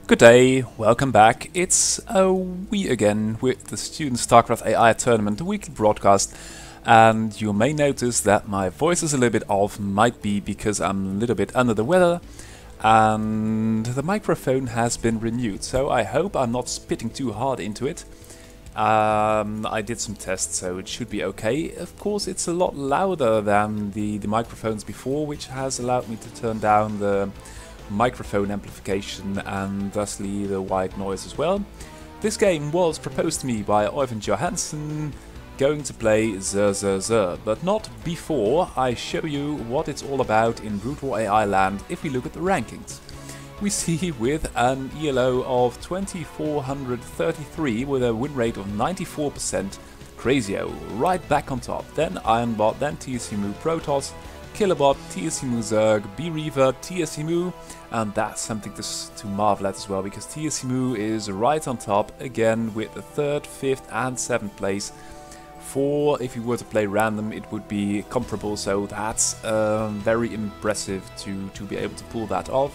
Good day, welcome back. It's we again with the Student StarCraft AI Tournament, the weekly broadcast. And you may notice that my voice is a little bit off, might be because I'm a little bit under the weather. And the microphone has been renewed, so I hope I'm not spitting too hard into it. I did some tests, so it should be okay. Of course, it's a lot louder than the microphones before, which has allowed me to turn down the microphone amplification and thusly the white noise as well. This game was proposed to me by Oyvind Johansson, going to play SSCAIT, but not before I show you what it's all about in Brood War AI land if we look at the rankings. We see with an ELO of 2433 with a win rate of 94%, Krasi0 right back on top, then Ironbot, then TSCMU Protoss, Killerbot, TSCMU Zerg, bwapi, TSCMU, and that's something to marvel at as well, because TSCMU is right on top again with the 3rd, 5th and 7th place. For if you were to play random it would be comparable, so that's very impressive to be able to pull that off.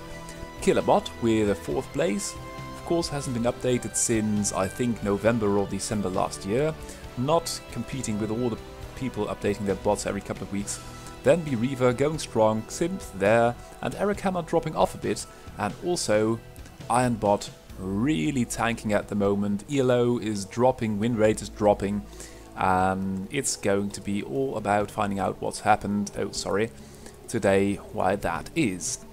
Killerbot with a 4th place, of course hasn't been updated since I think November or December last year, not competing with all the people updating their bots every couple of weeks. Then bwapi going strong, Synth there, and Eric Hammer dropping off a bit, and also Ironbot really tanking at the moment. ELO is dropping, win rate is dropping, and it's going to be all about finding out what's happened, today, why that is.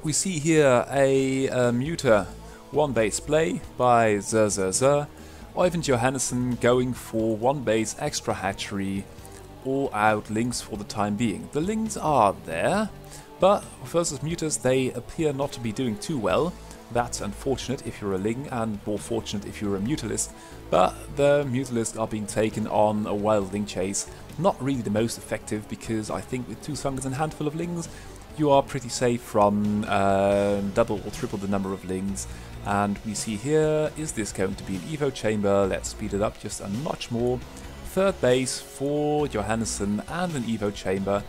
We see here a muter one base play by SSCAIT, Oyvind Johansson going for one base extra hatchery, all out links for the time being. The links are there, but versus muters they appear not to be doing too well. That's unfortunate if you're a ling, and more fortunate if you're a mutalist, but the mutalists are being taken on a wild ling chase. Not really the most effective, because I think with 2 Sungers and a handful of lings you are pretty safe from double or triple the number of lings. And we see here, is this going to be an Evo chamber? Let's speed it up just a notch more. 3rd base for Johansson and an Evo chamber.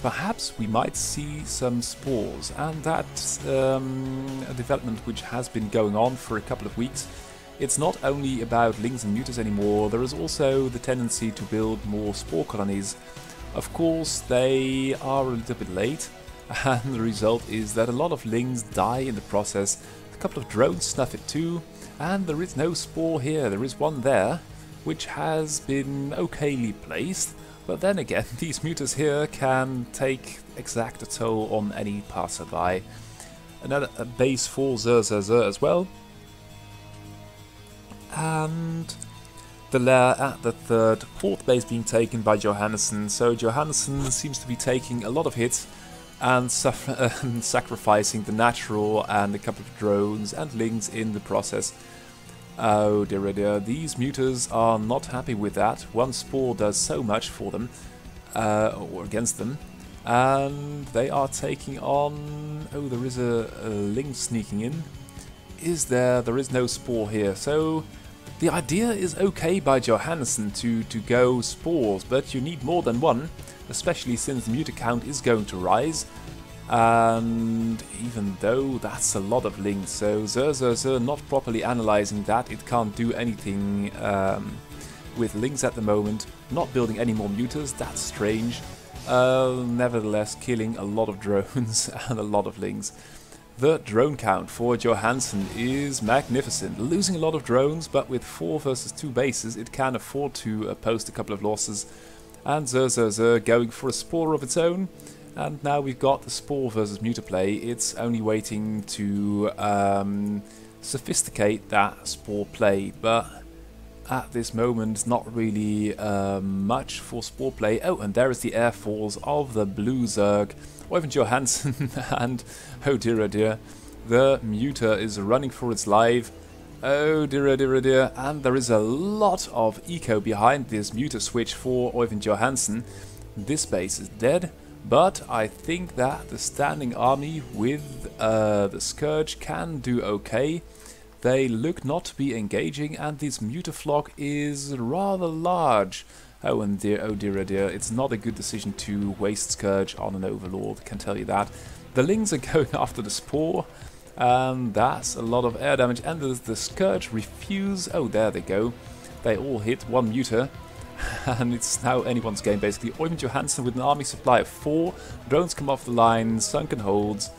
Perhaps we might see some spores, and that's a development which has been going on for a couple of weeks. It's not only about lings and muters anymore, there is also the tendency to build more spore colonies. Of course they are a little bit late, and the result is that a lot of lings die in the process. A couple of drones snuff it too, and there is no spore here. There is one there, which has been okayly placed, but then again these muters here can take exact a toll on any passerby. Another base for SSCAIT as well, and the lair at the 3rd, 4th base being taken by Johansson. So Johansson seems to be taking a lot of hits and sacrificing the natural and a couple of drones and lings in the process. Oh dear, dear, these muters are not happy with that. One spore does so much for them, or against them, and they are taking on... Oh, there is a ling sneaking in. Is there? There is no spore here, so the idea is okay by Johansson to go spores, but you need more than one, especially since the muter count is going to rise. And even though that's a lot of lings, so SSCAIT not properly analyzing that, it can't do anything with lings at the moment, not building any more muters, that's strange. Nevertheless, killing a lot of drones and a lot of lings. The drone count for Johansson is magnificent, losing a lot of drones, but with 4 versus 2 bases it can afford to post a couple of losses. And SSCAIT going for a spore of its own. And now we've got the spore versus muter play. It's only waiting to sophisticate that spore play, but at this moment not really much for spore play. Oh, and there is the air force of the blue Zerg, Oyvind Johansson, and oh dear, the muter is running for its life. Oh dear, dear, and there is a lot of eco behind this muter switch for Oyvind Johansson. This base is dead. But I think that the standing army with the Scourge can do okay. They look not to be engaging, and this muter flock is rather large. Oh dear, it's not a good decision to waste Scourge on an Overlord, can tell you that. The Lings are going after the Spore, And that's a lot of air damage. And the Scourge refuse. Oh, there they go. They all hit one muter. And it's now anyone's game basically. Oyvind Johansen with an army supply of 4. Drones come off the line, sunken holds.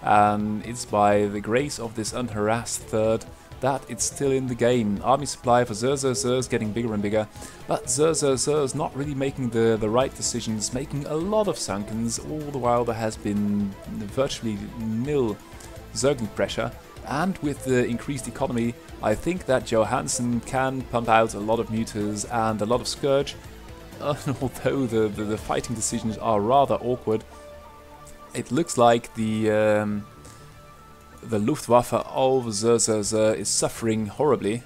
And it's by the grace of this unharassed third that it's still in the game. Army supply for Zer's getting bigger and bigger. But Zer's not really making the right decisions, making a lot of sunkens. All the while there has been virtually nil Zergling pressure. And with the increased economy, I think that Johansen can pump out a lot of Muters and a lot of Scourge. Although the fighting decisions are rather awkward, it looks like the Luftwaffe of Zer is suffering horribly.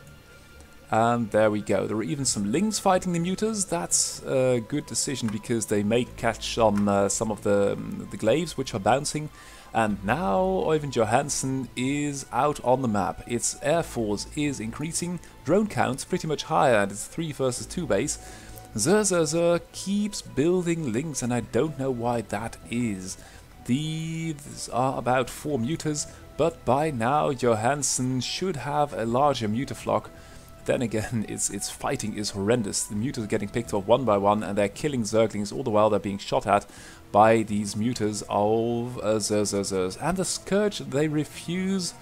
And there we go. There are even some Lings fighting the Muters. That's a good decision because they may catch on some of the glaives which are bouncing. And now Oyvind Johansen is out on the map. Its air force is increasing. Drone count's pretty much higher and it's 3 versus 2 base. Zer keeps building Lings and I don't know why that is. These are about 4 Muters, but by now Johansen should have a larger Muter flock. Then again, its fighting is horrendous. The Muters are getting picked off one by one and they're killing Zerglings all the while they're being shot at by these Muters of Zers. And the Scourge, they refuse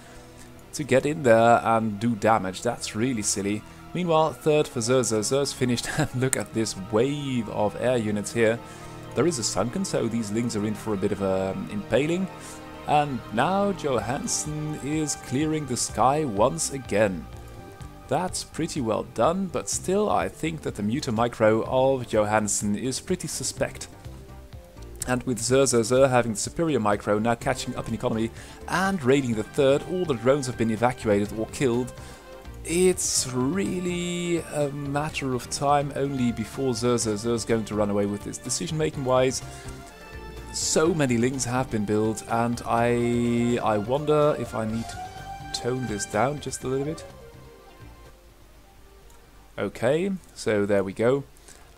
to get in there and do damage. That's really silly. Meanwhile, third for Zers finished, and look at this wave of air units here. There is a sunken, so these Lings are in for a bit of impaling. And now Johansen is clearing the sky once again. That's pretty well done, but still I think that the Muter micro of Johansen is pretty suspect. And with Zer having the superior micro, now catching up in economy and raiding the third, all the drones have been evacuated or killed. It's really a matter of time only before Zer's going to run away with this. Decision making wise, so many Lings have been built, and I wonder if I need to tone this down just a little bit. Okay, so there we go.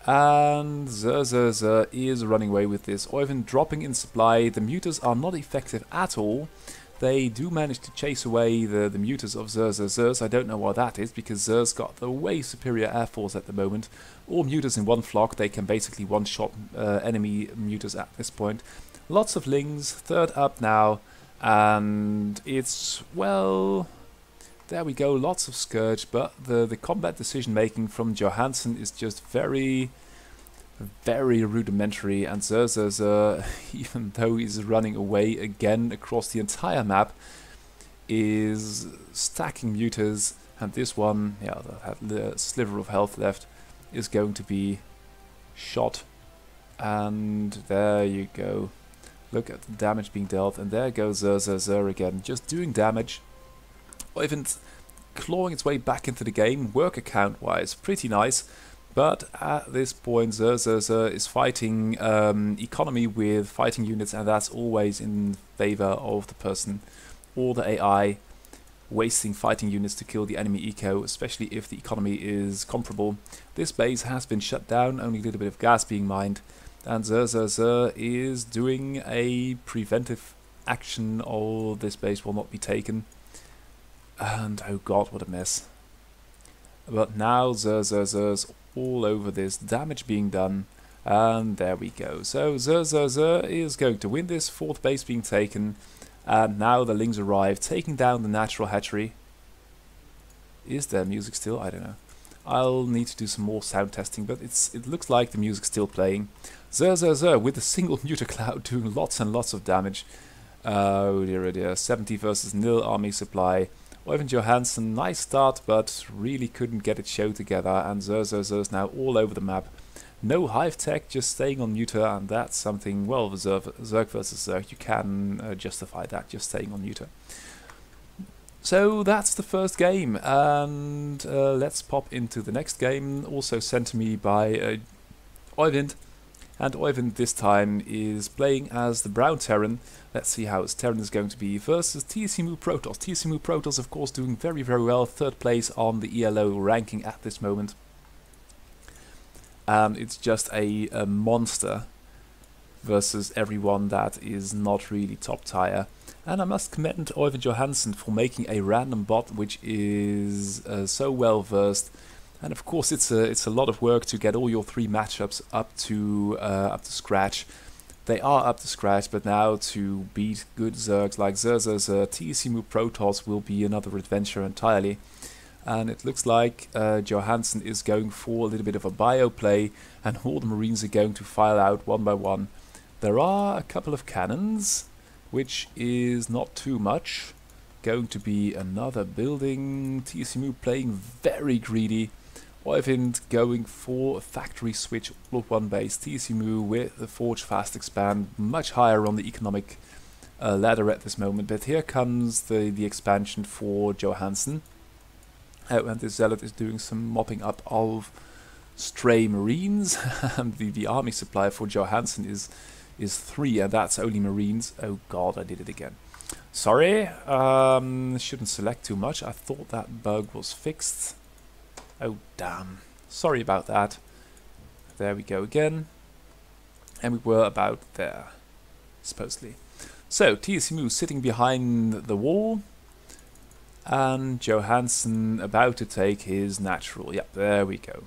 And Zer is running away with this. Oyvind dropping in supply. The Muters are not effective at all. They do manage to chase away the Muters of Zer's. I don't know why that is, because Zer's got the way superior air force at the moment. All Muters in one flock, they can basically one-shot enemy Muters at this point. Lots of Lings, third up now, and it's, well, there we go, lots of Scourge, but the combat decision making from Johansen is just very rudimentary, and Zer, even though he's running away again across the entire map, is stacking Muters, and this one, yeah, the sliver of health left, is going to be shot, and there you go. Look at the damage being dealt, and there goes Zer again, just doing damage. Oyvind clawing its way back into the game, work account wise, pretty nice. But at this point, Zer is fighting economy with fighting units, and that's always in favor of the person or the AI wasting fighting units to kill the enemy eco, especially if the economy is comparable. This base has been shut down, only a little bit of gas being mined, and Zer is doing a preventive action. All this base will not be taken. And oh god, what a mess. But now Zer's all over this, damage being done, and there we go. So Zer is going to win this, fourth base being taken, and now the Lings arrive, taking down the natural hatchery. Is there music still? I don't know. I'll need to do some more sound testing, but it looks like the music's still playing. Zer with a single Muter cloud doing lots and lots of damage. Oh dear, 70 versus nil army supply. Oyvind Johansen, nice start, but really couldn't get its show together, and Zer's now all over the map. No hive tech, just staying on Muter, and that's something, well, Zerg versus Zerg, you can justify that, just staying on Muter. So that's the first game, and let's pop into the next game, also sent to me by Oyvind. And Oyvind this time is playing as the Brown Terran. Let's see how his Terran is going to be versus TSEMU Protoss. TSEMU Protoss, of course, doing very well. Third place on the ELO ranking at this moment. And it's just a monster. versus everyone that is not really top tier. And I must commend Øyvind Johansen for making a random bot which is so well versed. And of course it's a lot of work to get all your 3 matchups up to scratch. They are up to scratch, but now to beat good Zergs like Zer's TSMU Protoss will be another adventure entirely. And it looks like Johansen is going for a little bit of a bio play, and all the Marines are going to file out one by one. There are a couple of cannons, which is not too much. Going to be another building. TSMU playing very greedy. Øyvind going for a factory switch all of one base. TSMU with the Forge Fast Expand much higher on the economic ladder at this moment. But here comes the expansion for Johansen. Oh, and this Zealot is doing some mopping up of stray Marines. And the army supply for Johansen is 3, and that's only Marines. Oh god, I did it again. Sorry, shouldn't select too much. I thought that bug was fixed. Oh damn, sorry about that. There we go again. And we were about there, supposedly. So, TSMU sitting behind the wall. And Johansen about to take his natural. Yep, there we go.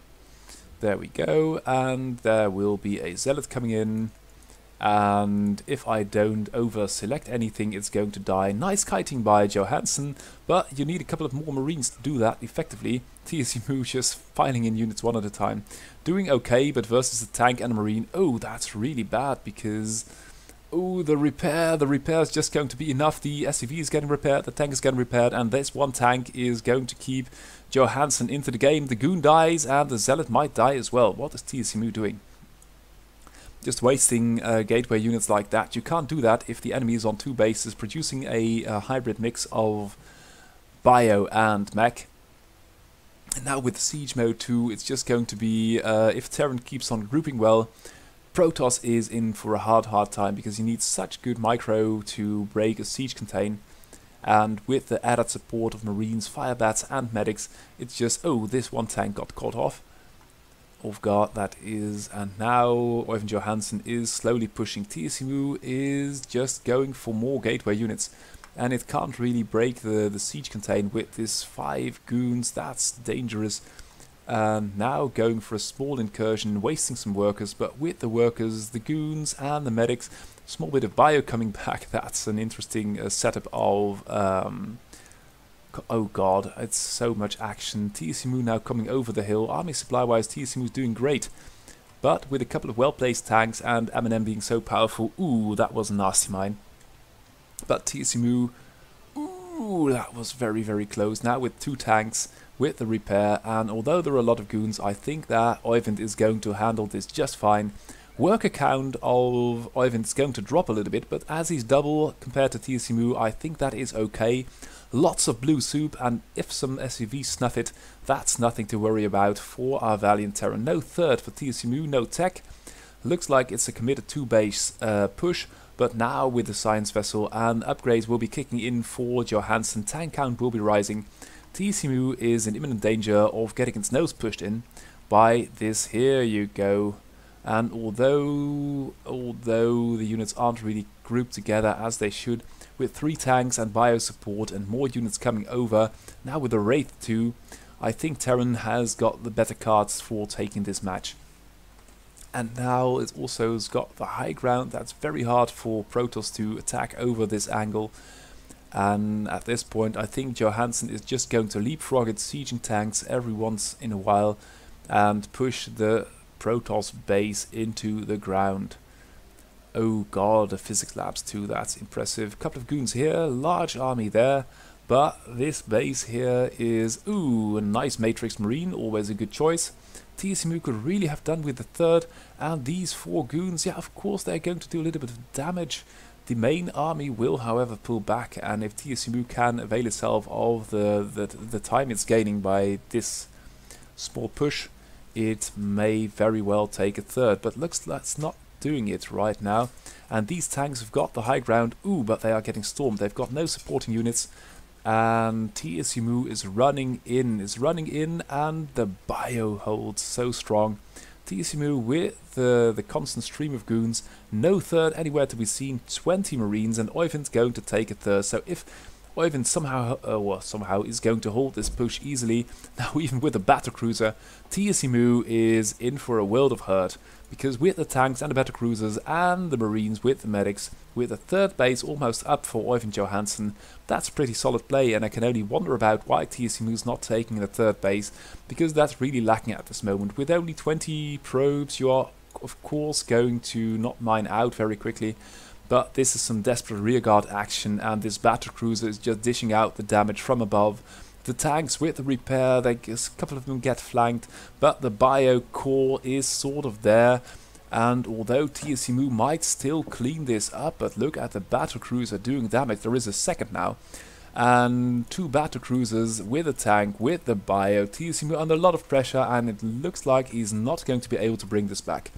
There we go. And there will be a Zealot coming in. And if I don't over-select anything, it's going to die. Nice kiting by Johansen, but you need a couple of more Marines to do that effectively. TSMU just filing in units one at a time. Doing okay, but versus a tank and a Marine, oh, that's really bad, because... oh, the repair is just going to be enough. The SCV is getting repaired, the tank is getting repaired, and this one tank is going to keep Johansen into the game. The Goon dies, and the Zealot might die as well. What is TSMU doing? Just wasting gateway units like that. You can't do that if the enemy is on 2 bases, producing a hybrid mix of bio and mech. And now with siege mode 2, it's just going to be, if Terran keeps on grouping well, Protoss is in for a hard time, because you need such good micro to break a siege contain. And with the added support of Marines, Firebats and Medics, it's just, oh, this one tank got caught off guard, that is, and now Øyvind Johansen is slowly pushing. TSMU is just going for more gateway units, and it can't really break the siege contain with this 5 goons. That's dangerous. And now going for a small incursion, wasting some workers, but with the workers, the goons and the medics, small bit of bio coming back. That's an interesting setup of oh god, it's so much action. TSMU now coming over the hill. Army supply-wise, TSMU is doing great. But with a couple of well-placed tanks and M&M being so powerful, ooh, that was a nasty mine. But TSMU, ooh, that was very, very close. Now with 2 tanks, with the repair, and although there are a lot of goons, I think that Øyvind is going to handle this just fine. Worker count of Øyvind is going to drop a little bit, but as he's double compared to TSMU, I think that is okay. Lots of blue soup, and if some SCVs snuff it, that's nothing to worry about for our valiant Terran. No 3rd for TSMU, no tech. Looks like it's a committed 2-base push, but now with the science vessel and upgrades will be kicking in for Johansen, tank count will be rising. TSMU is in imminent danger of getting its nose pushed in by this. Here you go. And although the units aren't really grouped together as they should, with 3 tanks and bio support and more units coming over, now with the Wraith 2, I think Terran has got the better cards for taking this match. And now it also has got the high ground. That's very hard for Protoss to attack over this angle. And at this point, I think Johansen is just going to leapfrog its sieging tanks every once in a while and push the Protoss base into the ground. Oh god, the physics labs too, that's impressive. Couple of goons here, large army there, but this base here is, ooh, a nice Matrix Marine, always a good choice. TSMU could really have done with the 3rd, and these 4 goons, yeah, of course they're going to do a little bit of damage. The main army will, however, pull back, and if TSMU can avail itself of the time it's gaining by this small push, it may very well take a 3rd, but looks like it's not doing it right now. And these tanks have got the high ground, ooh, but they are getting stormed. They've got no supporting units, and TSMU is running in, and the bio holds so strong. TSMU with the constant stream of goons, no third anywhere to be seen, 20 marines, and Oyvind's going to take a third. So if Oyvind somehow is going to hold this push easily, now even with the battlecruiser, TSMU is in for a world of hurt. Because with the tanks and the battlecruisers and the marines with the medics, with the third base almost up for Oyvind Johansson, that's pretty solid play, and I can only wonder about why TSMU's not taking the third base, because that's really lacking at this moment. With only 20 probes, you are of course going to not mine out very quickly, but this is some desperate rearguard action, and this battlecruiser is just dishing out the damage from above. The tanks with the repair, a couple of them get flanked, but the bio core is sort of there. And although TSMU might still clean this up, but look at the battlecruiser doing damage. There is a second now. And two battlecruisers with a tank, with the bio. TSMU under a lot of pressure, and it looks like he's not going to be able to bring this back.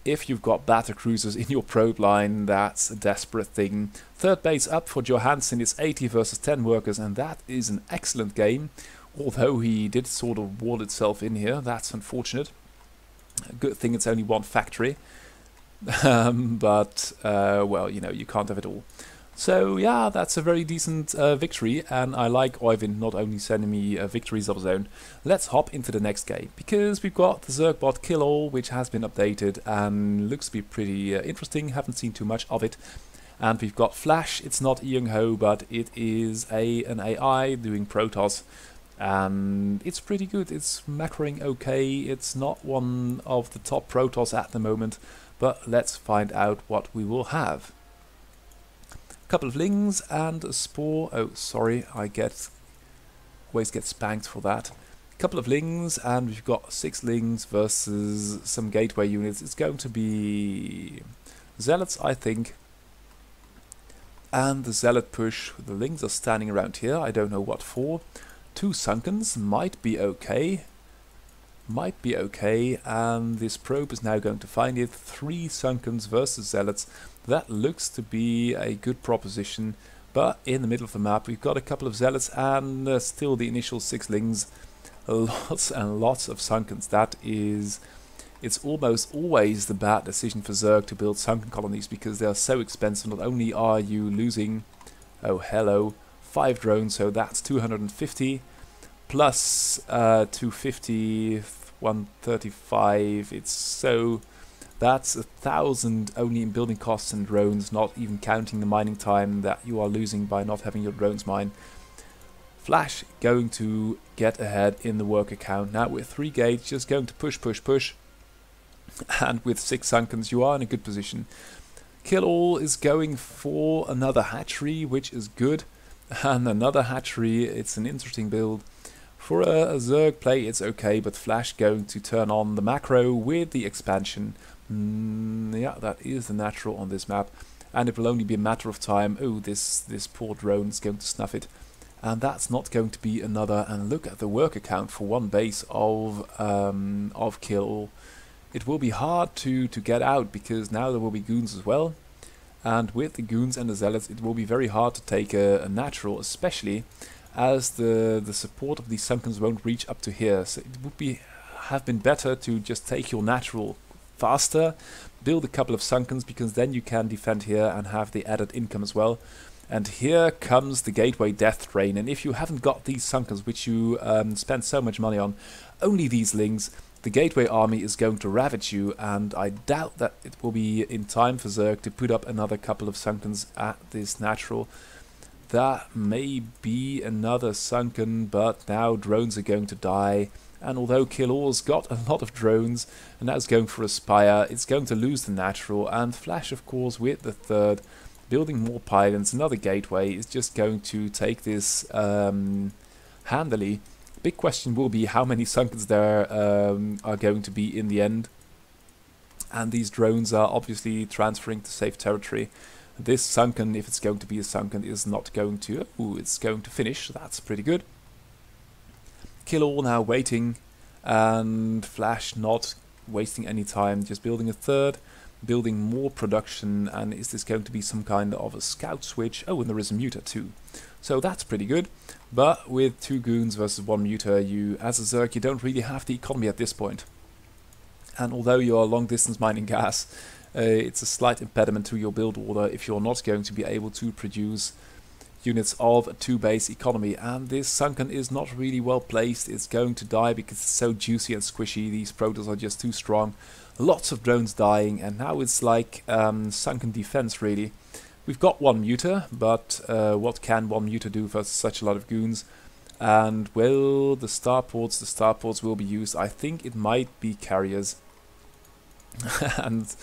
If you've got battlecruisers in your probe line, that's a desperate thing. Third base up for Johansson, it's 80 versus 10 workers, and that is an excellent game. Although he did sort of wall itself in here, that's unfortunate. A good thing it's only one factory. Well, you know, you can't have it all. So yeah, that's a very decent victory, and I like Oyvind not only sending me victories of his own. Let's hop into the next game, because we've got the Zergbot Kill All, which has been updated and looks to be pretty interesting. Haven't seen too much of it. And we've got Flash. It's not Young Ho, but it is an AI doing Protoss, and it's pretty good. It's macroing okay. It's not one of the top Protoss at the moment, but let's find out what we will have. Couple of lings and a spore. Oh, sorry, I always get spanked for that. Couple of lings, and we've got 6 lings versus some gateway units. It's going to be zealots, I think. And the zealot push. The lings are standing around here. I don't know what for. 2 sunkens might be okay. Might be okay, and this probe is now going to find it. 3 sunkens versus zealots. That looks to be a good proposition, but in the middle of the map we've got a couple of zealots and still the initial 6 lings. Lots and lots of sunkens. It's almost always the bad decision for Zerg to build sunken colonies, because they are so expensive. Not only are you losing, oh hello, 5 drones, so that's 250. Plus 250, 135, that's 1,000 only in building costs and drones, not even counting the mining time that you are losing by not having your drones mine. Flash going to get ahead in the worker count. Now with 3 gates, just going to push, push, push. And with 6 sunkens, you are in a good position. Kill All is going for another hatchery, which is good. And another hatchery, it's an interesting build. For a Zerg play, it's okay, but Flash going to turn on the macro with the expansion. Yeah, that is the natural on this map, and it will only be a matter of time. Oh, this poor drone is going to snuff it, and that's not going to be another. And look at the worker count for 1 base of Kill. It will be hard to get out, because now there will be goons as well, and with the goons and the zealots, it will be very hard to take a natural, especially as the support of these sunkens won't reach up to here. So it would have been better to just take your natural faster, build a couple of sunkens, because then you can defend here and have the added income as well. And here comes the gateway death train, and if you haven't got these sunkens, which you spend so much money on, only these lings, the gateway army is going to ravage you, and I doubt that it will be in time for Zerg to put up another couple of sunkens at this natural. That may be another sunken, but now drones are going to die. And although Kill All's got a lot of drones, and that's going for a Spire, it's going to lose the natural. And Flash, of course, with the 3rd, building more pylons, another gateway, is just going to take this handily. Big question will be how many sunkens there are going to be in the end. And these drones are obviously transferring to safe territory. This sunken, if it's going to be a sunken, is not going to... Ooh, it's going to finish. That's pretty good. Kill All now waiting, and Flash not wasting any time, just building a 3rd, building more production. And is this going to be some kind of a scout switch? Oh, and there is a muter too. So that's pretty good. But with 2 goons versus 1 muter, as a Zerg, you don't really have the economy at this point. And although you are long distance mining gas, it's a slight impediment to your build order if you're not going to be able to produce units of a 2-base economy. And this sunken is not really well placed. It's going to die because it's so juicy and squishy. These protos are just too strong. Lots of drones dying, and now it's like sunken defense really. We've got one muter, but what can one muter do versus such a lot of goons? And well, the starports will be used. I think it might be carriers. And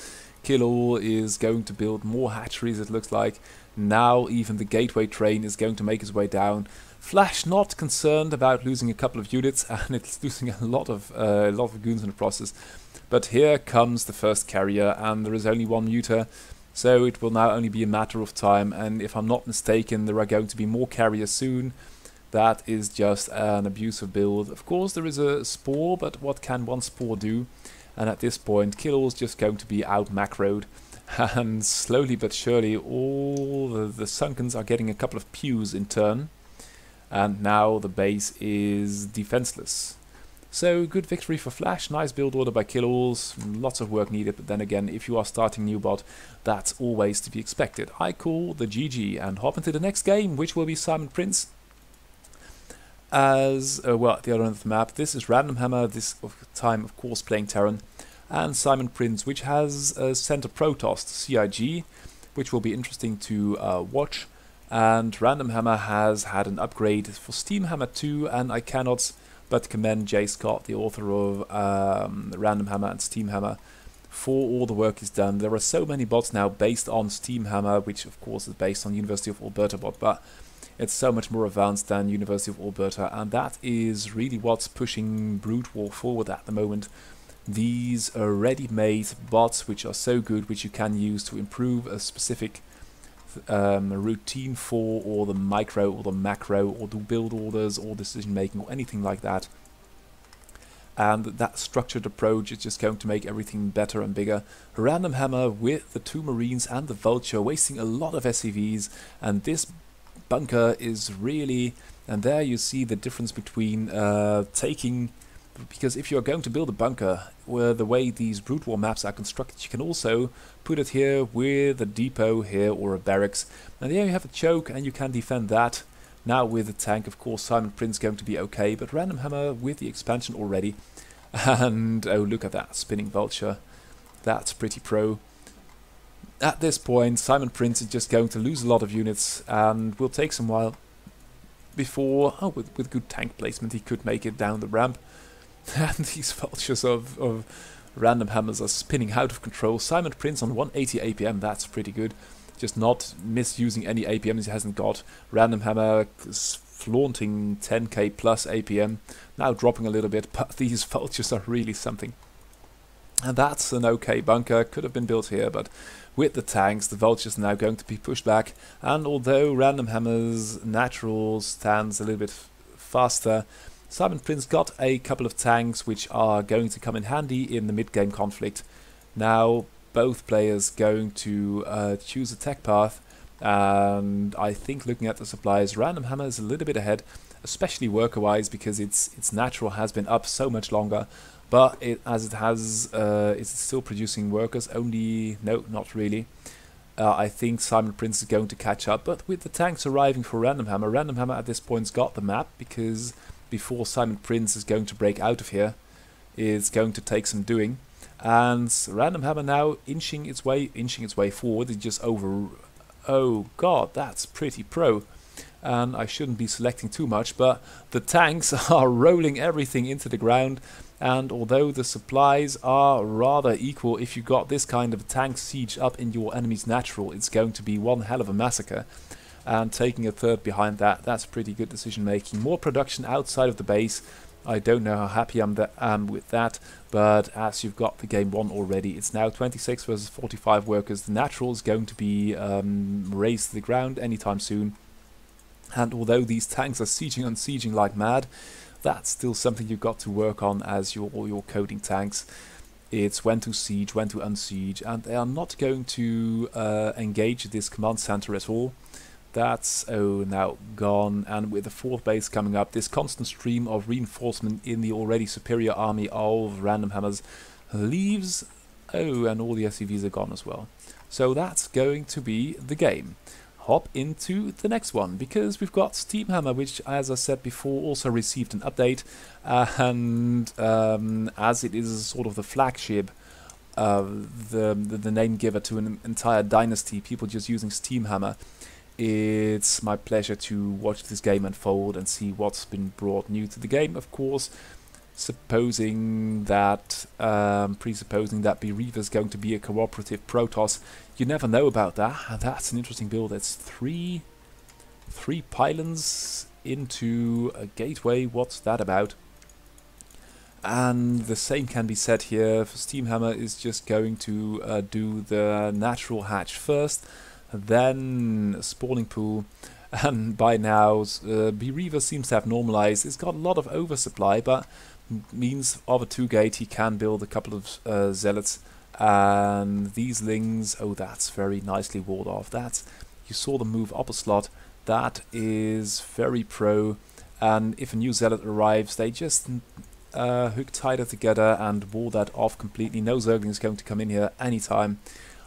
Kill is going to build more hatcheries, it looks like. Now even the gateway train is going to make its way down. Flash not concerned about losing a couple of units, and it's losing a lot of goons in the process. But here comes the first carrier, and there is only one muter, so it will now only be a matter of time. And if I'm not mistaken, there are going to be more carriers soon. That is just an abusive build. Of course, there is a spore, but what can one spore do? And at this point, Kill's just going to be out macroed. And slowly but surely, all the Sunkens are getting a couple of pews in turn. And now the base is defenseless. So, good victory for Flash. Nice build order by Kill's. Lots of work needed, but then again, if you are starting new bot, that's always to be expected. I call the GG and hop into the next game, which will be Simon Prince. As well, at the other end of the map, this is Random Hammer, this time of course playing Terran, and Simon Prince, which has sent a Protoss to CIG, which will be interesting to watch. And Random Hammer has had an upgrade for Steam Hammer 2, and I cannot but commend Jay Scott, the author of Random Hammer and Steam Hammer, for all the work he's done. There are so many bots now based on Steam Hammer, which of course is based on University of Alberta bot, but it's so much more advanced than University of Alberta, and that is really what's pushing Brute War forward at the moment. These are ready-made bots which are so good, which you can use to improve a specific routine for, or the micro or the macro, or do build orders or decision making or anything like that. And that structured approach is just going to make everything better and bigger. Random Hammer with the 2 Marines and the Vulture wasting a lot of SCVs, and this bunker is really, and there you see the difference between taking, because if you're going to build a bunker, where the way these Brute War maps are constructed, you can also put it here with a depot here or a barracks, and there you have a choke and you can defend that. Now with the tank, of course, Simon Prince going to be okay, but Random Hammer with the expansion already, and oh, look at that spinning Vulture, that's pretty pro. At this point, Simon Prince is just going to lose a lot of units, and will take some while before, oh, with good tank placement, he could make it down the ramp. And these Vultures of Random Hammers are spinning out of control. Simon Prince on 180 APM, that's pretty good. Just not misusing any APMs he hasn't got. Random Hammer is flaunting 10k plus APM, now dropping a little bit, but these Vultures are really something. And that's an okay bunker, could have been built here, but with the tanks, the Vultures are now going to be pushed back, and although Random Hammer's natural stands a little bit faster, Simon Prince got a couple of tanks which are going to come in handy in the mid-game conflict. Now, both players going to choose a tech path, and I think looking at the supplies, Random Hammer is a little bit ahead, especially worker-wise, because its natural has been up so much longer. But it's still producing workers. Only, no, not really. I think Simon Prince is going to catch up. But with the tanks arriving for Random Hammer at this point's got the map, because before Simon Prince is going to break out of here, it's going to take some doing. And Random Hammer now inching its way forward. It's just over. Oh god, that's pretty pro. And I shouldn't be selecting too much, but the tanks are rolling everything into the ground. And although the supplies are rather equal, if you got this kind of a tank siege up in your enemy's natural, it's going to be one hell of a massacre. And taking a third behind that, that's pretty good decision making. More production outside of the base. I don't know how happy I am with that, but as you've got the game won already, it's now 26 versus 45 workers. The natural is going to be raised to the ground anytime soon. And although these tanks are sieging and sieging like mad, that's still something you've got to work on as all your coding tanks. It's when to siege, when to unsiege, and they are not going to engage this command center at all. That's now gone, and with the 4th base coming up, this constant stream of reinforcement in the already superior army of Random Hammers leaves. Oh, and all the SCVs are gone as well. So that's going to be the game. Hop into the next one, because we've got Steamhammer, which, as I said before, also received an update, and as it is sort of the flagship, the name giver to an entire dynasty, people just using Steamhammer, it's my pleasure to watch this game unfold and see what's been brought new to the game, of course. Presupposing that bwapi is going to be a cooperative Protoss. You never know about that. That's an interesting build. It's three pylons into a gateway. What's that about? And the same can be said here. Steamhammer is just going to do the natural hatch first, then spawning pool. And by now, bwapi seems to have normalized. It's got a lot of oversupply, but means of a 2-gate he can build a couple of zealots. And these lings, oh, that's very nicely walled off. That's, you saw them move up a slot. That is very pro. And if a new zealot arrives, they just hook tighter together and wall that off completely. No Zergling is going to come in here anytime.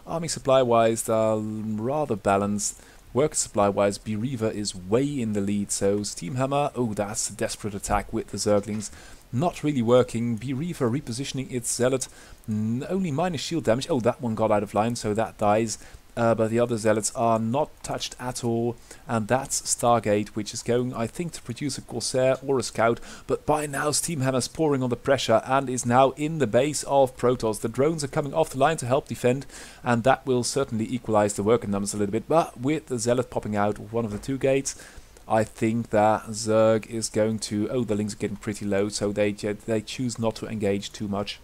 Army supply wise, they're rather balanced. Worker supply wise, bwapi is way in the lead. So Steamhammer, oh, that's a desperate attack with the Zerglings. Not really working. bwapi repositioning its zealot, only minus shield damage. Oh, that one got out of line, so that dies. But the other zealots are not touched at all, and that's StarGate, which is going, I think, to produce a Corsair or a Scout. But by now, Steamhammer's pouring on the pressure and is now in the base of Protoss. The drones are coming off the line to help defend, and that will certainly equalize the worker numbers a little bit. But with the zealot popping out of one of the 2 gates, I think that Zerg is going to... Oh, the lings are getting pretty low, so they choose not to engage too much.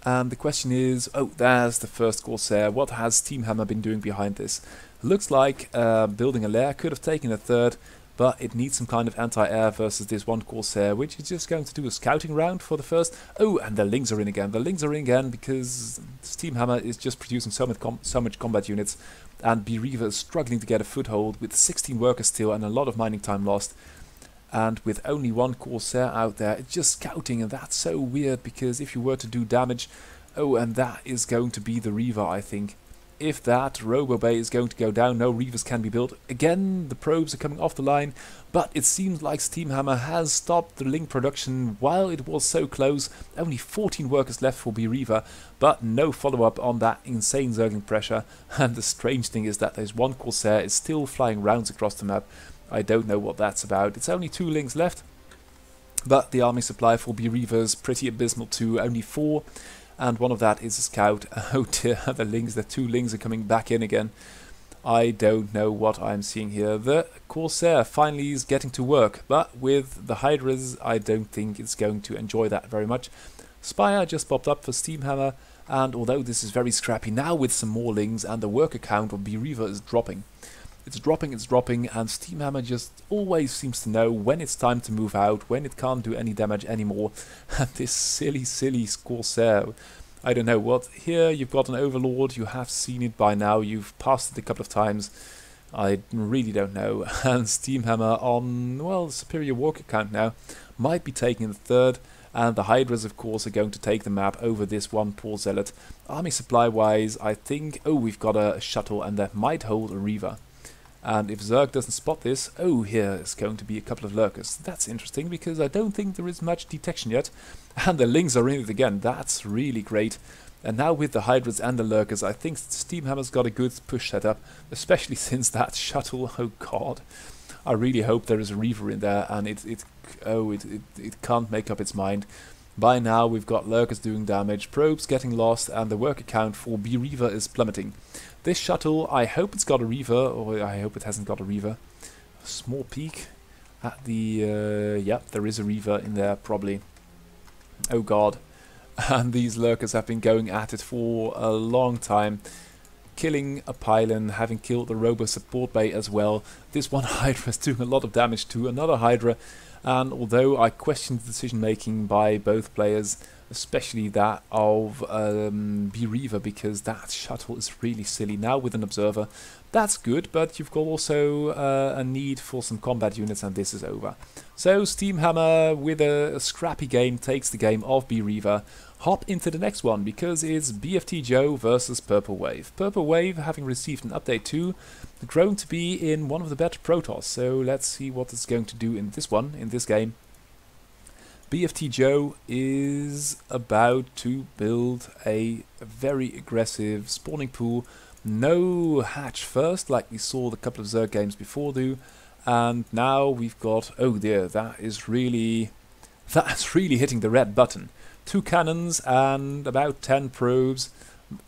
And the question is, oh, there's the first Corsair. What has Steamhammer been doing behind this? Looks like building a lair, could have taken a third, but it needs some kind of anti-air versus this one Corsair, which is just going to do a scouting round for the first. Oh, and the lings are in again. The lings are in again because Steamhammer is just producing so much combat units, and bwapi is struggling to get a foothold with 16 workers still and a lot of mining time lost. And with only one Corsair out there, it's just scouting, and that's so weird, because if you were to do damage... Oh, and that is going to be the Reaver, I think. If that Robo Bay is going to go down, no Reavers can be built. Again, the probes are coming off the line, but it seems like Steamhammer has stopped the link production while it was so close. Only 14 workers left for bwapi, but no follow-up on that insane Zergling pressure. And the strange thing is that there's one Corsair is still flying rounds across the map. I don't know what that's about. It's only 2 lings left, but the army supply for bwapi is pretty abysmal too. Only 4, and one of that is a Scout. Oh dear, the 2 lings are coming back in again. I don't know what I'm seeing here. The Corsair finally is getting to work, but with the Hydras, I don't think it's going to enjoy that very much. Spire just popped up for Steamhammer, and although this is very scrappy, now with some more lings, and the worker count of bwapi is dropping. It's dropping, and Steamhammer just always seems to know when it's time to move out, when it can't do any damage anymore. And this silly Corsair, I don't know what. Here you've got an Overlord, you have seen it by now, you've passed it a couple of times. I really don't know. And Steamhammer on, well, superior worker count now, might be taking the third. And the Hydras, of course, are going to take the map over this one poor zealot. Army supply-wise, I think... Oh, we've got a shuttle, and that might hold a Reaver. And if Zerg doesn't spot this, oh, here is going to be a couple of lurkers. That's interesting, because I don't think there is much detection yet. And the lings are in it again. That's really great. And now with the Hydras and the lurkers, I think Steamhammer's got a good push setup, especially since that shuttle, oh god. I really hope there is a Reaver in there, and it can't make up its mind. By now we've got lurkers doing damage, probes getting lost, and the worker count for bwapi is plummeting. This shuttle, I hope it's got a Reaver, or I hope it hasn't got a Reaver. Small peek at the... yeah, there is a Reaver in there, probably. Oh god. And these lurkers have been going at it for a long time. Killing a pylon, having killed the Robo support bay as well. This one Hydra is doing a lot of damage to another Hydra. And although I questioned the decision making by both players, especially that of bwapi, because that shuttle is really silly. Now with an observer, that's good, but you've got also a need for some combat units, and this is over. So Steamhammer, with a scrappy game, takes the game of bwapi. hop into the next one, because it's BFT Joe versus Purple Wave. Purple Wave, having received an update too, grown to be in one of the better Protoss, so let's see what it's going to do in this one, in this game. BFT Joe is about to build a very aggressive spawning pool. No hatch first, like we saw the couple of Zerg games before do, and now we've got, oh dear, that's really hitting the red button. 2 cannons and about 10 probes.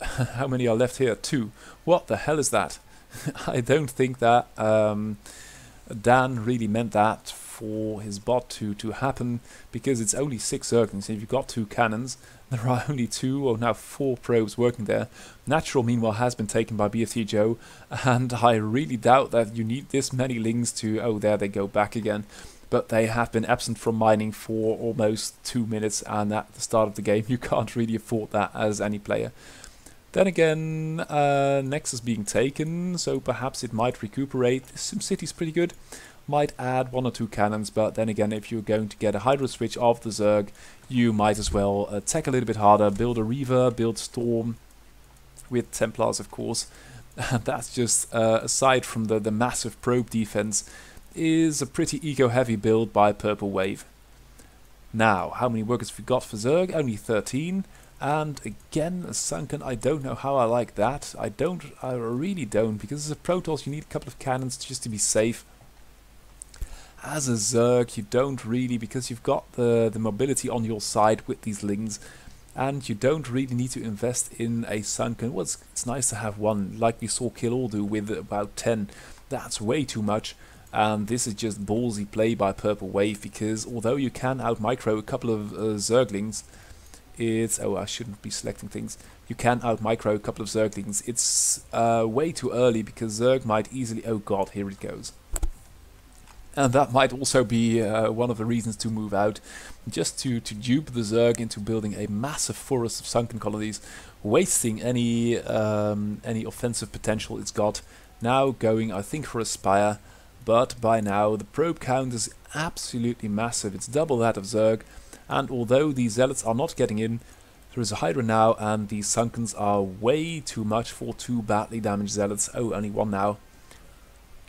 How many are left here? 2. What the hell is that? I don't think that Dan really meant that for his bot to happen, because it's only 6 Zerglings. If you've got 2 cannons, there are only 2 or now 4 probes working there. Natural, meanwhile, has been taken by BFT Joe, and I really doubt that you need this many lings to... Oh, there they go back again. But they have been absent from mining for almost 2 minutes, and at the start of the game you can't really afford that as any player. Then again, Nexus being taken, so perhaps it might recuperate. SimCity's pretty good. Might add 1 or 2 cannons, but then again, if you're going to get a Hydra switch off the Zerg, you might as well attack a little bit harder, build a Reaver, build Storm, with Templars of course. And that's just, aside from the massive probe defense, is a pretty eco-heavy build by Purple Wave. Now, how many workers have we got for Zerg? Only 13. And again, a Sunken. I don't know how I like that. I really don't, because as a Protoss you need a couple of cannons just to be safe. As a Zerg you don't really, because you've got the mobility on your side with these lings, and you don't really need to invest in a Sunken. Well, it's nice to have one, like we saw Kill All do with about 10. That's way too much. And this is just ballsy play by Purple Wave, because although you can out-micro a couple of Zerglings, it's... Oh, I shouldn't be selecting things. You can out-micro a couple of Zerglings. It's way too early, because Zerg might easily... Oh god, here it goes. And that might also be one of the reasons to move out, just to dupe the Zerg into building a massive forest of Sunken colonies, wasting any offensive potential it's got. Now going, I think, for a Spire. But by now the probe count is absolutely massive. It's double that of Zerg, and although these Zealots are not getting in, there is a Hydra now, and these Sunkens are way too much for 2 badly damaged Zealots. Oh, only 1 now.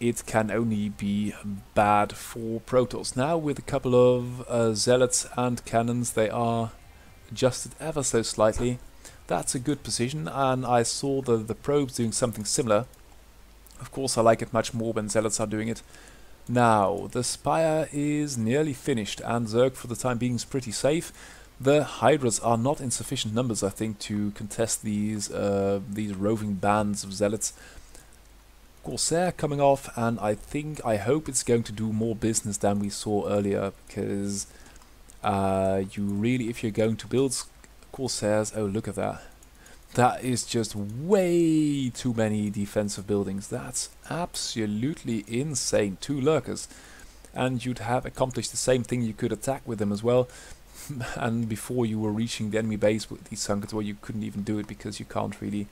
It can only be bad for Protoss. Now with a couple of Zealots and Cannons, they are adjusted ever so slightly. That's a good position, and I saw the probes doing something similar. Of course I like it much more when Zealots are doing it. Now, the Spire is nearly finished, and Zerg for the time being is pretty safe. The Hydras are not in sufficient numbers, I think, to contest these roving bands of Zealots. Corsair coming off, and I hope it's going to do more business than we saw earlier, because you really, if you're going to build Corsairs... Oh, look at that. That is just way too many defensive buildings. That's absolutely insane. 2 lurkers. And you'd have accomplished the same thing. You could attack with them as well. And before you were reaching the enemy base with these Sunkens, well, you couldn't even do it because you can't really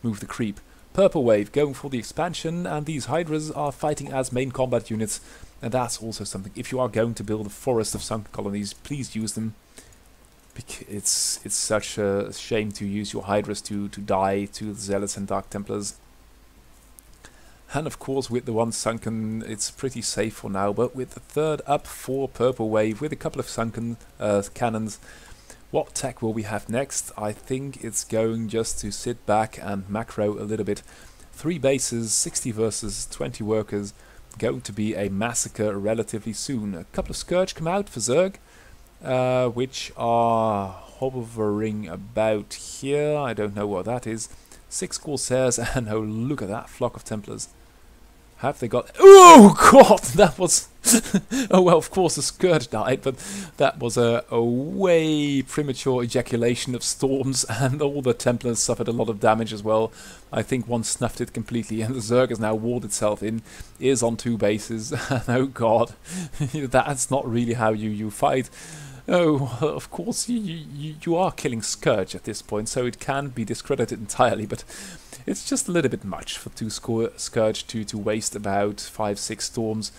move the creep. Purple Wave going for the expansion, and these Hydras are fighting as main combat units. And that's also something. If you are going to build a forest of Sunken colonies, please use them. It's such a shame to use your Hydras to die to the Zealots and Dark Templars. And of course with the 1 Sunken it's pretty safe for now, but with the 3rd up for Purple Wave with a couple of Sunken cannons, what tech will we have next? I think it's going just to sit back and macro a little bit. 3 bases, 60 versus 20 workers, going to be a massacre relatively soon. A couple of Scourge come out for Zerg. Which are hovering about here. I don't know what that is. 6 Corsairs, and oh, look at that flock of Templars. Have they got... Oh god, that was... Oh well, of course the Scourge died, but that was a way premature ejaculation of Storms, and all the Templars suffered a lot of damage as well. I think 1 snuffed it completely, and the Zerg has now walled itself in, is on 2 bases, and oh god, that's not really how you fight. Oh, of course, you are killing Scourge at this point, so it can be discredited entirely, but it's just a little bit much for 2 Scourge to waste about 5-6 Storms.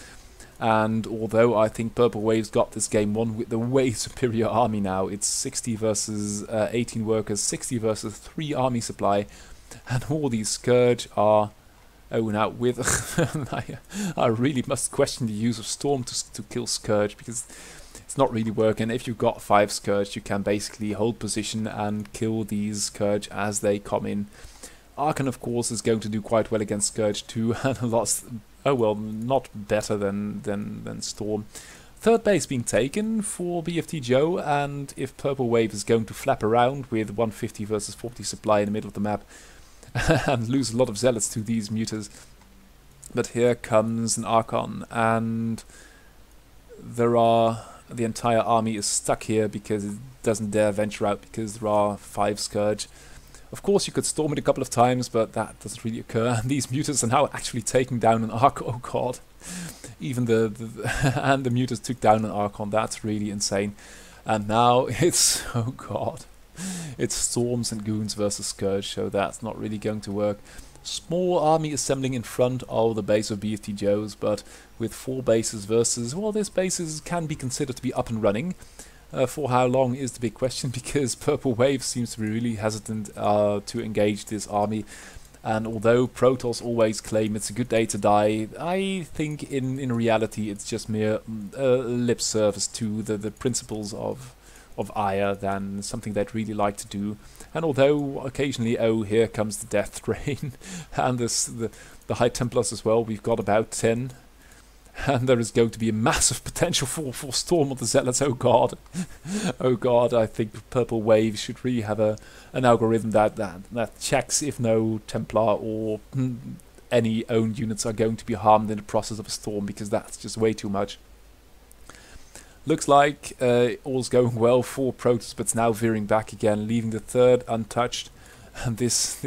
And although I think Purple Wave's got this game won with the way superior army now, it's 60 versus 18 workers, 60 versus 3 army supply, and all these Scourge are own out with. I really must question the use of Storm to kill Scourge, because it's not really working. If you've got 5 Scourge, you can basically hold position and kill these Scourge as they come in. Archon, of course, is going to do quite well against Scourge too, and lost. Oh well, not better than Storm. Third base being taken for BFT Joe, and if Purple Wave is going to flap around with 150 versus 40 supply in the middle of the map and lose a lot of zealots to these mutas. But here comes an Archon, and the entire army is stuck here because it doesn't dare venture out because there are 5 Scourge. Of course, you could storm it a couple of times, but that doesn't really occur. And these mutas are now actually taking down an Archon. Oh god. Even and the mutas took down an Archon. That's really insane. And now it's, oh god, it's Storms and Goons versus Scourge, so that's not really going to work. Small army assembling in front of the base of BFT Joe's, but with 4 bases versus, well, this bases can be considered to be up and running. For how long is the big question, because Purple Wave seems to be really hesitant to engage this army. And although Protoss always claim it's a good day to die, I think in reality it's just mere lip service to the principles of Ire than something they'd really like to do. And although occasionally, oh, here comes the death train, and the High Templars as well, we've got about 10. And there is going to be a massive potential for Storm of the Zealots. Oh god. Oh god, I think Purple Wave should really have an algorithm that checks if no Templar or any owned units are going to be harmed in the process of a storm, because that's just way too much. Looks like all's going well for Protoss, but it's now veering back again, leaving the third untouched. And this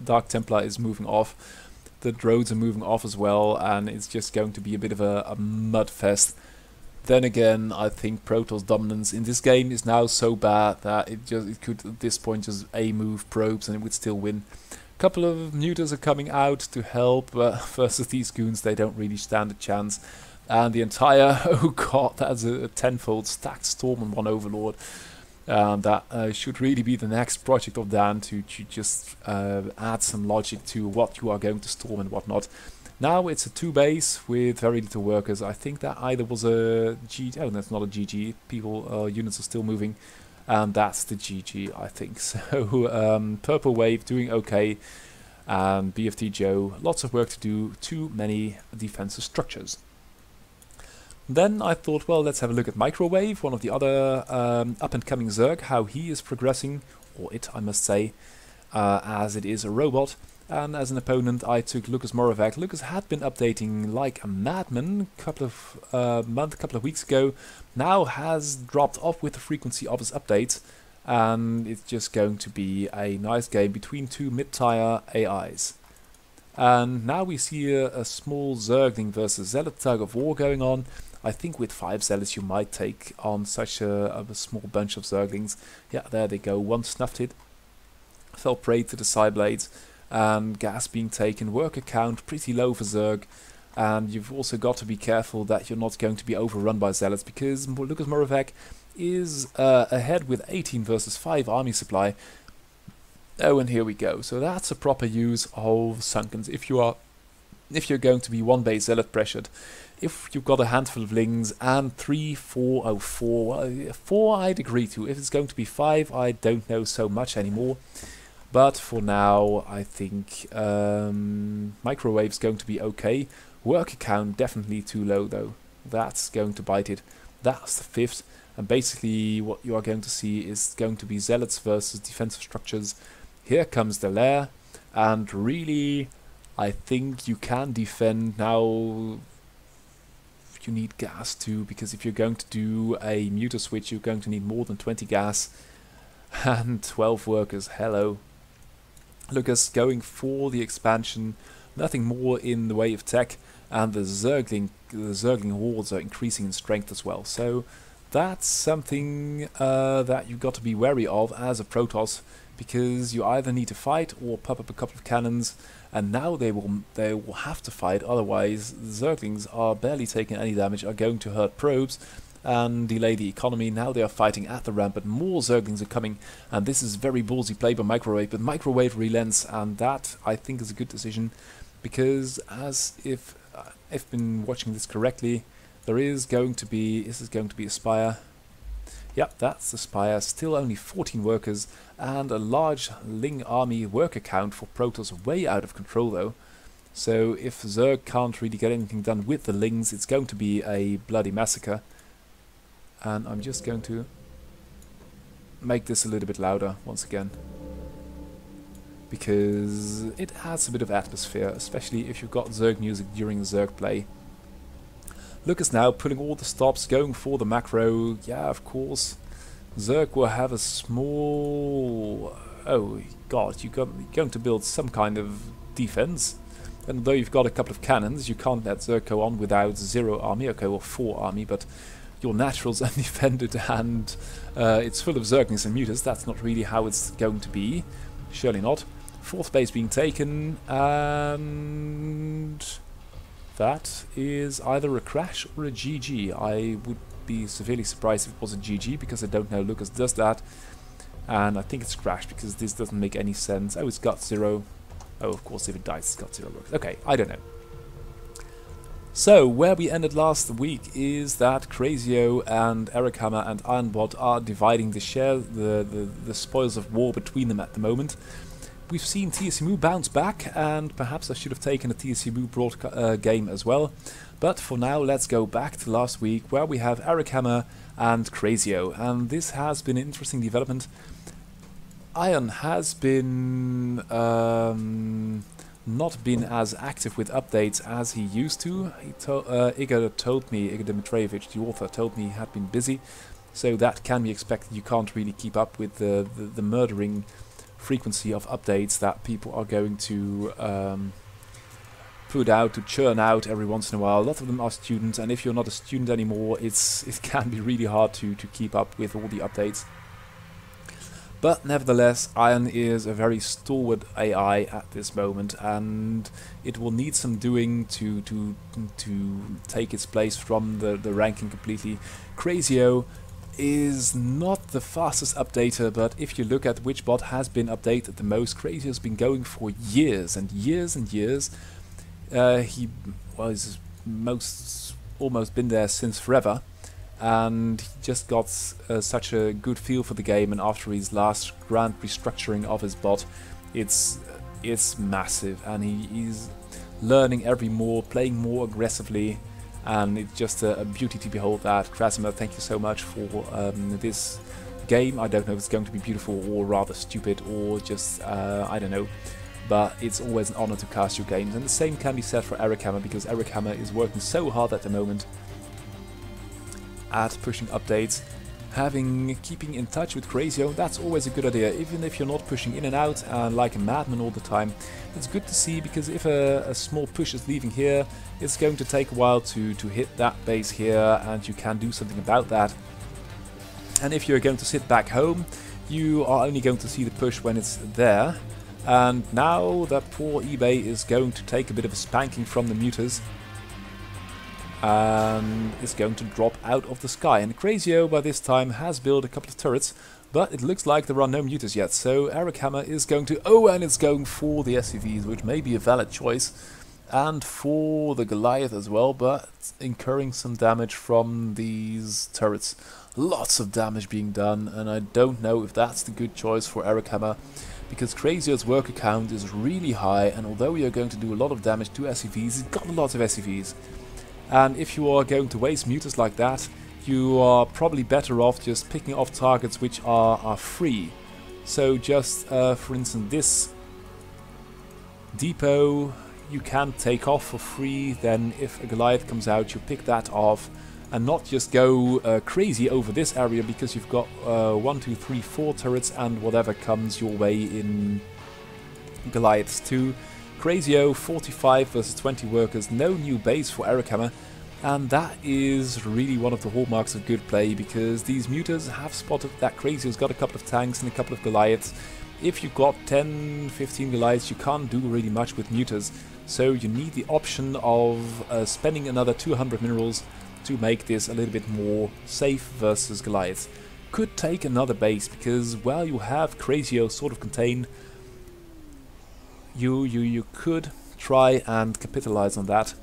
Dark Templar is moving off. The drones are moving off as well, and it's just going to be a bit of a mud fest. Then again, I think Protoss dominance in this game is now so bad that it could at this point just A-move probes and it would still win. A couple of mutas are coming out to help, but versus these goons they don't really stand a chance. And the entire, oh god, that's a tenfold stacked Storm and 1 Overlord. That should really be the next project of Dan, to just add some logic to what you are going to storm and whatnot. Now it's a 2 base with very little workers. I think that either was a GG. Oh, that's not a GG. Units are still moving, and that's the GG, I think. So Purple Wave doing okay, and BFT Joe, lots of work to do. Too many defensive structures. Then I thought, well, let's have a look at Microwave, one of the other up-and-coming Zerg, how he is progressing, or it, I must say, as it is a robot. And as an opponent, I took Lucas Moravec. Lucas had been updating like a madman a couple of weeks ago. Now has dropped off with the frequency of his updates, and it's just going to be a nice game between 2 mid-tier AIs. And now we see a small Zergling versus Zealot tug of war going on. I think with 5 Zealots you might take on such a small bunch of Zerglings. Yeah, there they go. One snuffed it. Fell prey to the Psyblades. And gas being taken. Worker count pretty low for Zerg. And you've also got to be careful that you're not going to be overrun by Zealots, because Lucas Moravec is ahead with 18 versus 5 army supply. Oh, and here we go. So that's a proper use of Sunkens. If you're going to be 1 base Zealot pressured, if you've got a handful of Lings and 3, 4, 4 I'd agree to. If it's going to be 5, I don't know so much anymore. But for now, I think Microwave's going to be okay. Worker count definitely too low though. That's going to bite it. That's the 5th. And basically what you are going to see is going to be Zealots versus defensive structures. Here comes the lair, and really I think you can defend now. You need gas too, because if you're going to do a muta switch you're going to need more than 20 gas and 12 workers. Hello. Lucas going for the expansion, nothing more in the way of tech, and the Zergling hordes are increasing in strength as well. So that's something that you've got to be wary of as a Protoss, because you either need to fight or pop up a couple of cannons and now they will have to fight, otherwise the Zerglings are barely taking any damage, are going to hurt probes and delay the economy. Now they are fighting at the ramp, but more Zerglings are coming, and this is very ballsy play by Microwave, but Microwave relents, and that I think is a good decision, because as if I've been watching this correctly, this is going to be a Spire. Yep, that's the Spire. Still only 14 workers, and a large Ling army worker count for Protoss, way out of control though. So if Zerg can't really get anything done with the Lings, it's going to be a bloody massacre. And I'm just going to make this a little bit louder once again, because it adds a bit of atmosphere, especially if you've got Zerg music during the Zerg play. Lucas now pulling all the stops, going for the macro. Yeah, of course. Zerg will have a small... Oh god, you're going to build some kind of defense. And though you've got a couple of cannons, you can't let Zerg go on without 0 army, okay, or 4 army, but your natural's undefended and it's full of Zerglings and Mutas. That's not really how it's going to be. Surely not. 4th base being taken, and that is either a crash or a GG. I would be severely surprised if it was a GG, because I don't know Lucas does that. And I think it's crash, because this doesn't make any sense. Oh, it's got 0. Oh, of course, if it dies, it's got 0 workers. Okay, I don't know. So, where we ended last week is that Krasi0 and Eric Hammer and Ironbot are dividing the share, the spoils of war between them at the moment. We've seen TSMU bounce back, and perhaps I should have taken a TSMU game as well. But for now, let's go back to last week, where we have Eric Hammer and Krasi0, and this has been an interesting development. Iron has been not been as active with updates as he used to. Igor Dimitrievich, the author, told me he had been busy, so that can be expected. You can't really keep up with the murdering frequency of updates that people are going to put out, to churn out every once in a while. A lot of them are students, and if you're not a student anymore, it can be really hard to keep up with all the updates. But nevertheless, Iron is a very stalwart AI at this moment, and it will need some doing to take its place from the ranking completely. Krasi0 is not the fastest updater, but if you look at which bot has been updated the most, Krasi0 has been going for years and years and years. He was almost been there since forever, and he just got such a good feel for the game, and after his last grand restructuring of his bot, it's massive, and he's learning every more, playing more aggressively, and it's just a beauty to behold that. Krasi0, thank you so much for this game. I don't know if it's going to be beautiful or rather stupid or just, I don't know. But it's always an honor to cast your games. And the same can be said for Eric Hammer, because Eric Hammer is working so hard at the moment at pushing updates. Keeping in touch with Krasi0, that's always a good idea, even if you're not pushing in and out like a madman all the time. It's good to see, because if a small push is leaving here, it's going to take a while to hit that base here, and you can do something about that. And if you're going to sit back home, you are only going to see the push when it's there. And now that poor eBay is going to take a bit of a spanking from the Mutas, and is going to drop out of the sky. And Krasi0 by this time has built a couple of turrets, but it looks like there are no Mutas yet. So Eric Hammer is going to... Oh, and it's going for the SCVs, which may be a valid choice. And for the Goliath as well, but incurring some damage from these turrets. Lots of damage being done, and I don't know if that's the good choice for Eric Hammer, because Krasi0's worker count is really high, and although we are going to do a lot of damage to SCVs, he's got a lot of SCVs. And if you are going to waste Mutas like that, you are probably better off just picking off targets which are free. So just, for instance, this depot you can take off for free. Then if a Goliath comes out, you pick that off, and not just go crazy over this area, because you've got 1, 2, 3, 4 turrets and whatever comes your way in Goliaths 2. Krasi0, 45 versus 20 workers, no new base for Eric Hammer, and that is really one of the hallmarks of good play, because these Mutas have spotted that Krasi0's got a couple of tanks and a couple of Goliaths. if you've got 10, 15 Goliaths, you can't do really much with Mutas. So you need the option of spending another 200 minerals to make this a little bit more safe versus Goliaths. Could take another base, because while you have Krasi0 sort of contained, you could try and capitalize on that.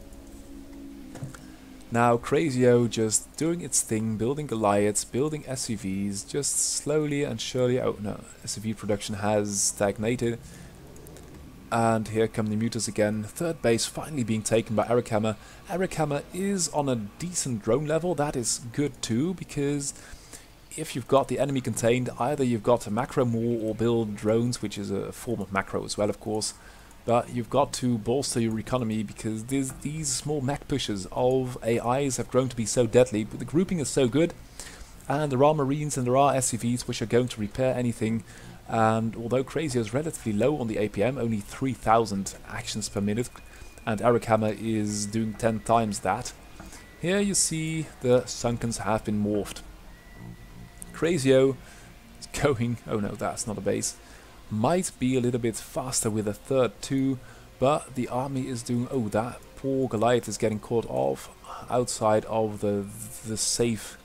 Now Krasi0 just doing its thing, building Goliaths, building SCVs, just slowly and surely. Oh no, SCV production has stagnated. And here come the Mutas again. Third base finally being taken by Eric Hammer. Eric Hammer is on a decent drone level. That is good too, because if you've got the enemy contained, either you've got to macro more or build drones, which is a form of macro as well, of course. But you've got to bolster your economy, because these small mech pushes of AIs have grown to be so deadly. But the grouping is so good, and there are Marines and there are SCVs which are going to repair anything. And although Krasi0 is relatively low on the APM, only 3,000 actions per minute, and Eric Hammer is doing 10 times that, here you see the Sunkens have been morphed. Krasi0 is going, oh no, that's not a base, might be a little bit faster with a third too, but the army is doing, oh, that poor Goliath is getting caught off outside of the safe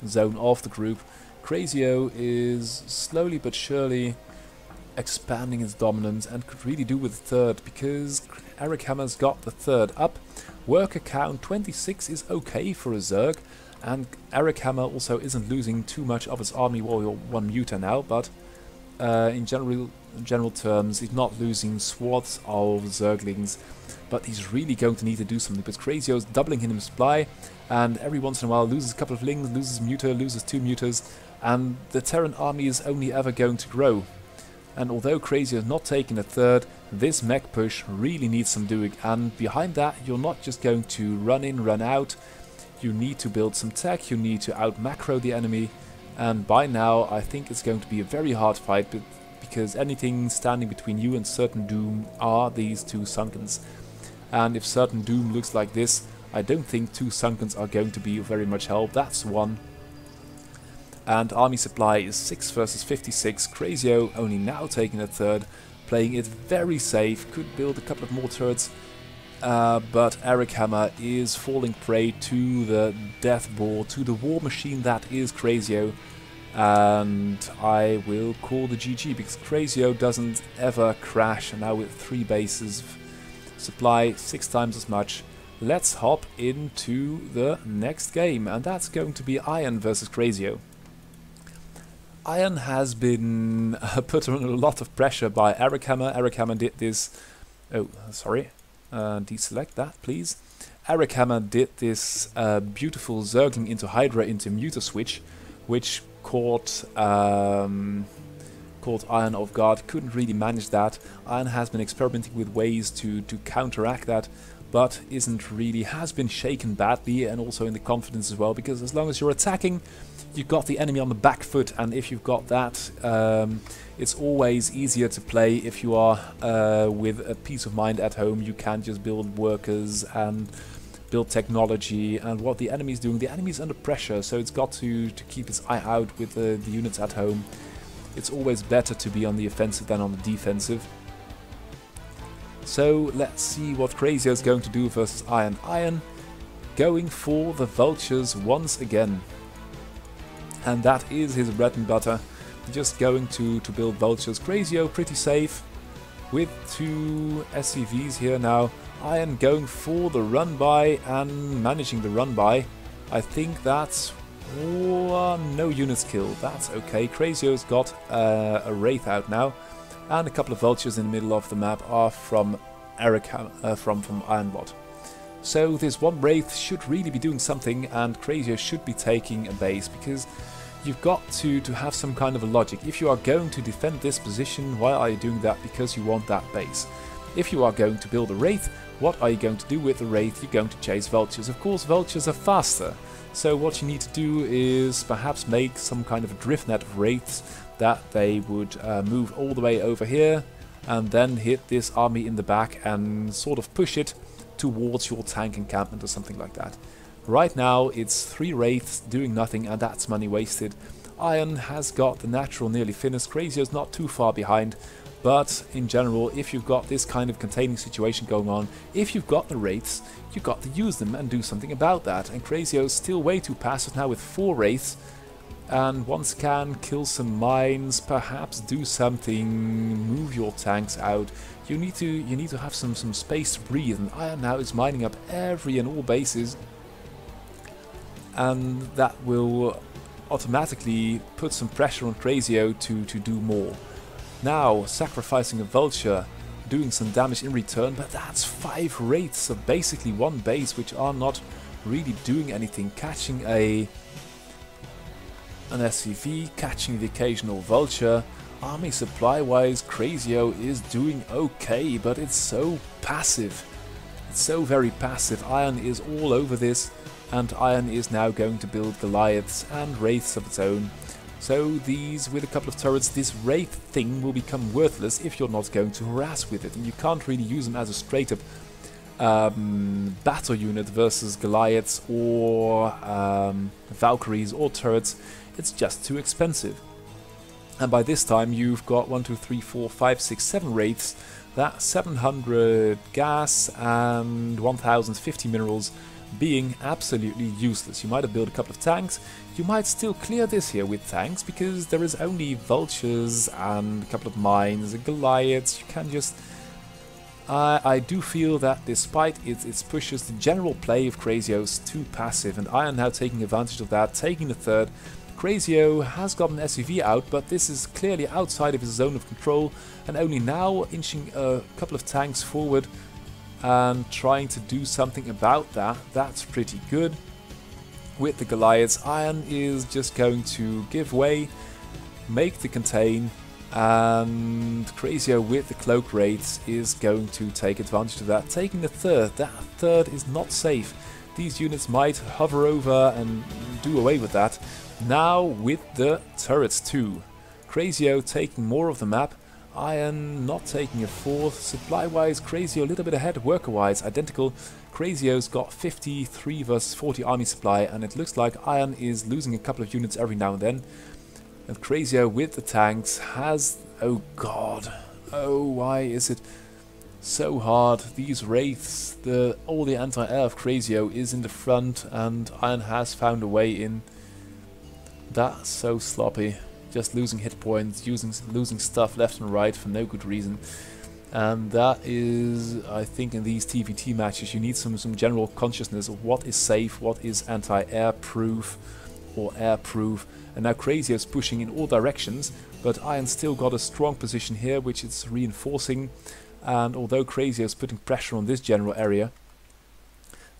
zone of the group. Krasi0 is slowly but surely expanding its dominance and could really do with the third, because Eric Hammer's got the third up. Worker count 26 is okay for a Zerg, and Eric Hammer also isn't losing too much of his army. Well, you're one Muta now, but in general terms, he's not losing swaths of Zerglings, but he's really going to need to do something, because Krasi0 is doubling his supply, and every once in a while loses a couple of Lings, loses Muta, loses 2 Mutas, and the Terran army is only ever going to grow. And although Krasi0 is not taking a third, this mech push really needs some doing, and behind that you're not just going to run in, run out, you need to build some tech, you need to out macro the enemy. And by now I think it's going to be a very hard fight, because anything standing between you and certain doom are these 2 Sunkens. And if certain doom looks like this, I don't think 2 Sunkens are going to be of very much help. That's 1. And army supply is 6 versus 56. Krasi0 only now taking a third, playing it very safe, could build a couple of more turrets. But Eric Hammer is falling prey to the death ball, to the war machine that is Krasi0. And I will call the GG, because Krasi0 doesn't ever crash. And now with 3 bases, supply 6 times as much. Let's hop into the next game, and that's going to be Iron versus Krasi0. Iron has been put under a lot of pressure by Eric Hammer. Eric Hammer did this... Oh, sorry. Deselect that, please. Eric Hammer did this beautiful Zergling into Hydra into Muta switch, which caught Iron off guard. Couldn't really manage that. Iron has been experimenting with ways to counteract that, but isn't really, has been shaken badly, and also in the confidence as well, because as long as you're attacking, you've got the enemy on the back foot, and if you've got that, it's always easier to play if you are with a peace of mind at home. You can just build workers and build technology, and what the enemy's doing, the enemy's under pressure, so it's got to keep its eye out with the units at home. It's always better to be on the offensive than on the defensive. So let's see what Krasi0 is going to do versus Iron. Iron going for the vultures once again. And that is his bread and butter. Just going to build vultures. Krasi0 pretty safe with 2 SCVs here now. Iron going for the run by and managing the run by. I think that's no units killed. That's okay. Krasi0's got a Wraith out now. And a couple of vultures in the middle of the map are from Eric from Ironbot. So this one Wraith should really be doing something, and Krasi0 should be taking a base, because you've got to have some kind of a logic. If you are going to defend this position, why are you doing that? Because you want that base. If you are going to build a Wraith, what are you going to do with the Wraith? You're going to chase vultures. Of course, vultures are faster. So what you need to do is perhaps make some kind of a drift net of Wraiths, that they would move all the way over here and then hit this army in the back and sort of push it towards your tank encampment or something like that. Right now it's 3 Wraiths doing nothing, and that's money wasted. Iron has got the natural nearly finished. Krasi0's not too far behind, but in general, if you've got this kind of containing situation going on, if you've got the wraiths, you've got to use them and do something about that. And Krasi0's still way too passive now with 4 wraiths, and once can kill some mines, perhaps do something, move your tanks out. You need to have some space to breathe, and Iron now is mining up every and all bases, and that will automatically put some pressure on Krasi0 to do more. Now sacrificing a vulture, doing some damage in return, but that's 5 wraiths of basically 1 base which are not really doing anything. Catching an SCV, catching the occasional vulture. Army supply wise, Krasi0 is doing okay, but it's so passive. It's so very passive. Iron is all over this, and Iron is now going to build Goliaths and Wraiths of its own. So these, with a couple of turrets, this Wraith thing will become worthless if you're not going to harass with it. And you can't really use them as a straight up battle unit versus Goliaths or Valkyries or turrets. It's just too expensive. And by this time you've got 1, 2, 3, 4, 5, 6, 7 Wraiths. That's 700 gas and 1050 minerals being absolutely useless. You might have built a couple of tanks. You might still clear this here with tanks, because there is only vultures and a couple of mines and Goliaths. You can just... I do feel that despite its pushes, the general play of Krasi0 is too passive, and Iron now taking advantage of that, taking the third. Krasi0 has got an SUV out, but this is clearly outside of his zone of control, and only now inching a couple of tanks forward and trying to do something about that. That's pretty good. With the Goliaths, Iron is just going to give way, make the contain, and Krasi0 with the cloak raids is going to take advantage of that, taking the third. That third is not safe. These units might hover over and do away with that. Now with the turrets too. Krasi0 taking more of the map, Iron not taking a fourth. Supply wise, Krasi0 a little bit ahead, worker wise identical. Krasi0's got 53 versus 40 army supply, and it looks like Iron is losing a couple of units every now and then. And Krasi0 with the tanks has... oh god, oh why is it so hard? These wraiths, all the anti-air of Krasi0 is in the front, and Iron has found a way in. That's so sloppy. Just losing hit points, losing stuff left and right for no good reason. And that is, I think, in these TVT matches you need some general consciousness of what is safe, what is anti-air proof or air proof. And now Krasi0 is pushing in all directions, but Iron's still got a strong position here which it's reinforcing. And although Krasi0 is putting pressure on this general area,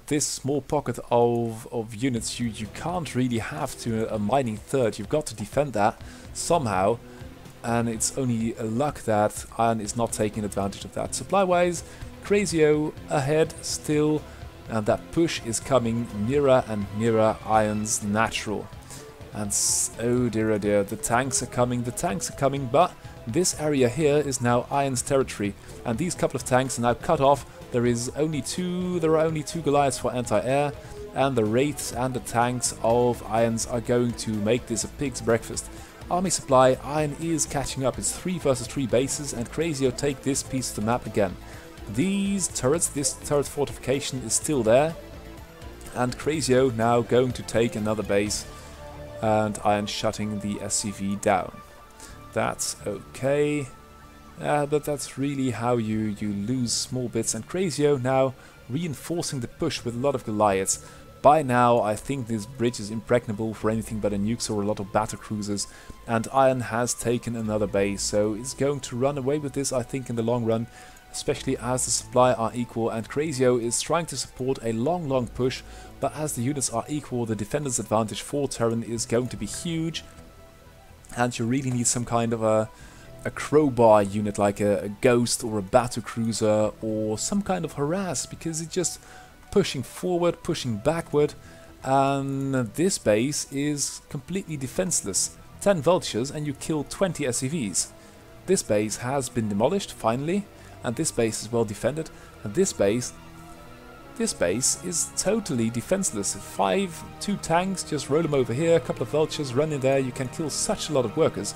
this small pocket of units you can't really have to a mining third. You've got to defend that somehow, and it's only a luck that Iron is not taking advantage of that. Supply wise, Krasi0 ahead still, and that push is coming nearer and nearer Iron's natural. And oh dear, oh dear, the tanks are coming, but this area here is now Iron's territory, and these couple of tanks are now cut off. There are only two Goliaths for anti-air, and the wraiths and the tanks of Irons are going to make this a pig's breakfast. Army supply, Iron is catching up. It's 3 versus 3 bases, and Krasi0 take this piece of the map again. These turrets, this turret fortification is still there, and Krasi0 now going to take another base, and Iron shutting the SCV down. That's okay. But that's really how you lose small bits, and Krasi0 now reinforcing the push with a lot of Goliaths. By now I think this bridge is impregnable for anything but a nukes or a lot of battle cruisers, and Iron has taken another base, so it's going to run away with this I think in the long run, especially as the supply are equal, and Krasi0 is trying to support a long push, but as the units are equal, the defender's advantage for Terran is going to be huge, and you really need some kind of a crowbar unit like a ghost or a battle cruiser or some kind of harass, because it's just pushing forward, pushing backward, and this base is completely defenseless. 10 vultures and you kill 20 SCVs. This base has been demolished finally, and this base is well defended, and this base this base is totally defenseless. 2 tanks, just roll them over here, a couple of vultures, run in there, you can kill such a lot of workers.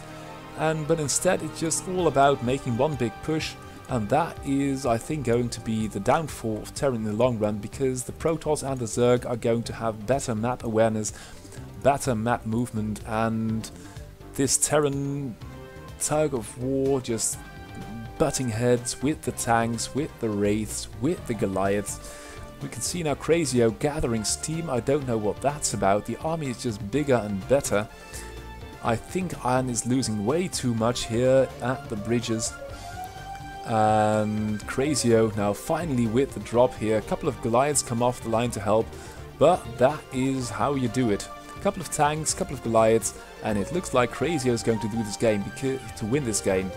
But instead it's just all about making one big push, and that is, I think, going to be the downfall of Terran in the long run, because the Protoss and the Zerg are going to have better map awareness, better map movement, and this Terran tug of war just butting heads with the tanks, with the Wraiths, with the Goliaths. We can see now Krasi0 gathering steam. I don't know what that's about. The army is just bigger and better. I think Iron is losing way too much here at the bridges. And Krasi0 now finally with the drop here. A couple of Goliaths come off the line to help, but that is how you do it. A couple of tanks, a couple of Goliaths, and it looks like Krasi0 is going to do this game to win this game.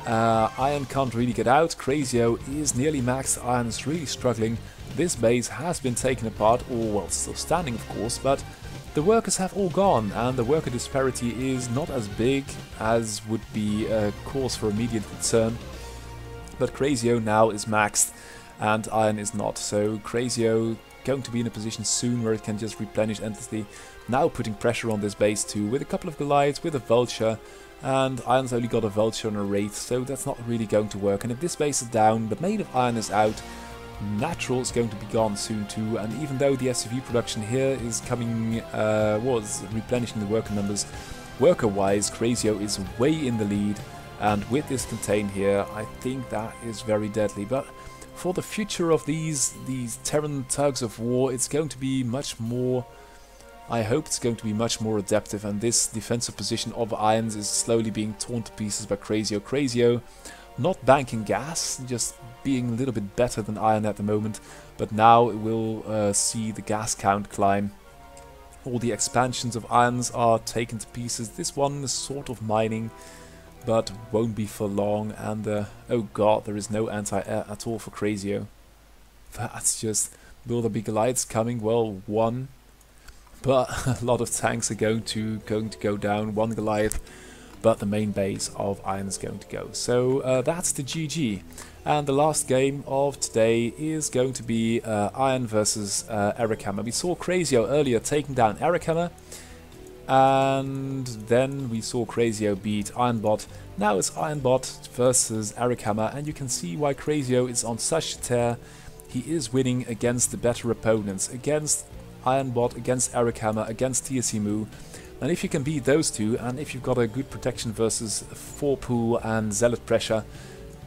Iron can't really get out. Krasi0 is nearly maxed. Iron is really struggling. This base has been taken apart, or well, still standing of course, but the workers have all gone, and the worker disparity is not as big as would be a cause for immediate concern. But Krasi0 now is maxed, and Iron is not. So Krasi0 going to be in a position soon where it can just replenish endlessly. Now putting pressure on this base too, with a couple of Goliaths, with a Vulture. And Iron's only got a Vulture and a Wraith, so that's not really going to work. And if this base is down, the main of Iron is out, Natural is going to be gone soon too. And even though the SCV production here is coming, was replenishing the worker numbers, worker-wise, Krasi0 is way in the lead. And with this contain here, I think that is very deadly. But for the future of these Terran tugs of war, it's going to be much more... I hope it's going to be much more adaptive, and this defensive position of Irons is slowly being torn to pieces by Krasi0. Krasi0 not banking gas, just being a little bit better than Iron at the moment, but now it will see the gas count climb. All the expansions of Irons are taken to pieces. This one is sort of mining, but won't be for long, and oh god, there is no anti-air at all for Krasi0. That's just... will there be Goliaths coming? Well, one. But a lot of tanks are going to go down, one Goliath, but the main base of Iron is going to go. So that's the GG. And the last game of today is going to be Iron versus Eric Hammer. We saw Krasi0 earlier taking down Eric Hammer, and then we saw Krasi0 beat Ironbot. Now it's Ironbot versus Eric Hammer, and you can see why Krasi0 is on such a tear. He is winning against the better opponents, against Ironbot, against Eric Hammer, against TSEMU. And if you can beat those two, and if you've got a good protection versus Forpool and Zealot Pressure,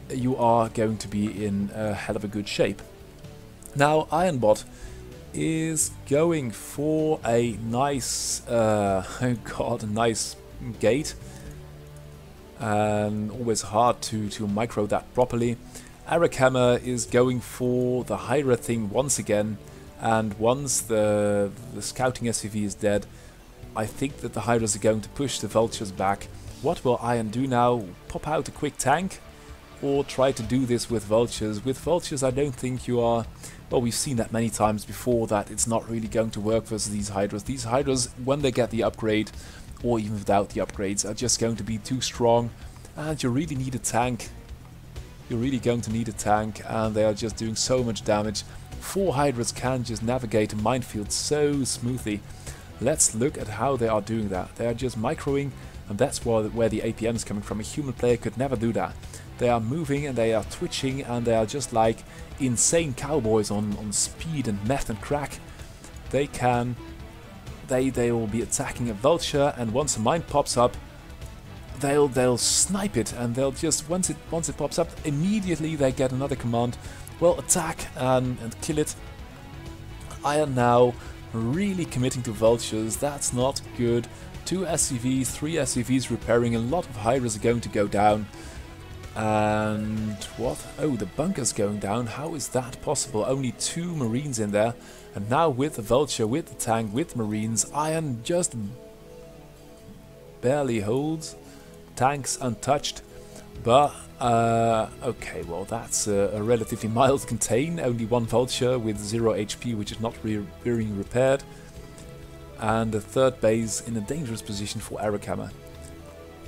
you are going to be in a hell of a good shape. Now Ironbot is going for a nice, oh god, a nice gate. And always hard to micro that properly. Eric Hammer is going for the Hydra thing once again. And once the scouting SCV is dead, I think that the Hydras are going to push the Vultures back. What will Iron do now? Pop out a quick tank? Or try to do this with Vultures? With Vultures I don't think you are... Well, we've seen that many times before, that it's not really going to work versus these Hydras. These Hydras, when they get the upgrade, or even without the upgrades, are just going to be too strong. And you really need a tank. You're really going to need a tank, and they are just doing so much damage. 4 Hydras can just navigate a minefield so smoothly. Let's look at how they are doing that. They are just microing, and that's where the APM is coming from. A human player could never do that. They are moving and they are twitching, and they are just like insane cowboys on speed and meth and crack. They will be attacking a Vulture, and once a mine pops up, they'll snipe it, and they'll just once it pops up, immediately they get another command. Well, attack and kill it. Iron now really committing to Vultures. That's not good. 2 SCVs, 3 SCVs repairing. A lot of Hydras are going to go down. And what? Oh, the bunker's going down. How is that possible? Only 2 Marines in there. And now with the Vulture, with the tank, with Marines, Iron just barely holds. Tanks untouched. But, okay, well that's a relatively mild contain. Only 1 Vulture with 0 HP, which is not being repaired. And the 3rd base in a dangerous position for Eric Hammer.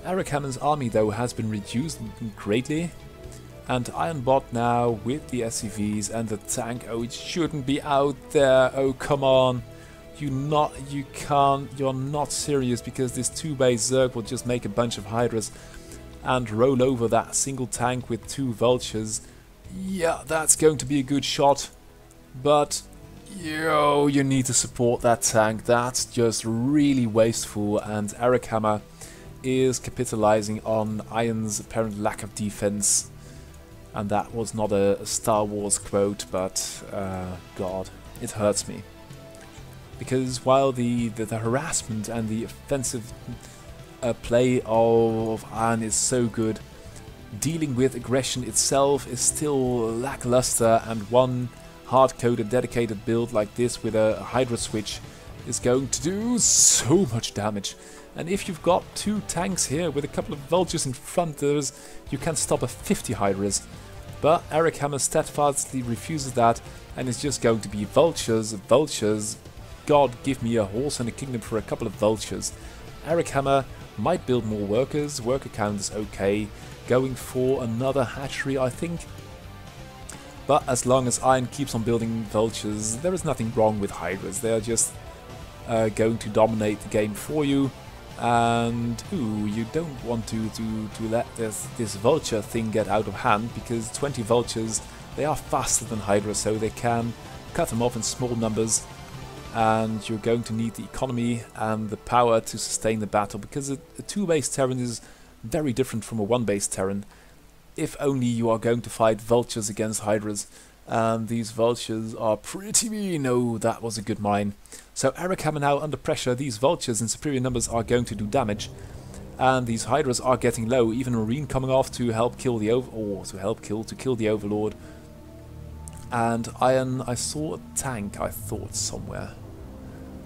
Eric Hammer's army, though, has been reduced greatly. And Ironbot now with the SCVs and the tank. Oh, it shouldn't be out there. Oh, come on. You're not serious, because this 2-base Zerg will just make a bunch of Hydras and roll over that single tank with 2 Vultures. Yeah, that's going to be a good shot. But, yo, you need to support that tank. That's just really wasteful, and Eric Hammer is capitalizing on Iron's apparent lack of defense. And that was not a Star Wars quote, but God, it hurts me. Because while the harassment and the offensive play of Iron is so good, dealing with aggression itself is still lackluster, and one hard-coded dedicated build like this with a Hydra switch is going to do so much damage. And if you've got 2 tanks here with a couple of Vultures in front, you can stop a 50 Hydras. But Eric Hammer steadfastly refuses that, and it's just going to be Vultures, Vultures. God, give me a horse and a kingdom for a couple of Vultures. Eric Hammer might build more workers, worker count is okay, going for another hatchery I think. But as long as Iron keeps on building Vultures, there is nothing wrong with Hydras. They are just going to dominate the game for you. And ooh, you don't want to let this Vulture thing get out of hand, because 20 Vultures, they are faster than Hydra, so they can cut them off in small numbers. And you're going to need the economy and the power to sustain the battle, because a 2-base Terran is very different from a 1-base Terran. If only you are going to fight Vultures against Hydras. And these Vultures are pretty mean. Oh, that was a good mine. So Eric Hammer now under pressure. These Vultures in superior numbers are going to do damage. And these Hydras are getting low. Even Marine coming off to help kill the to kill the Overlord. And Iron, I saw a tank, I thought, somewhere.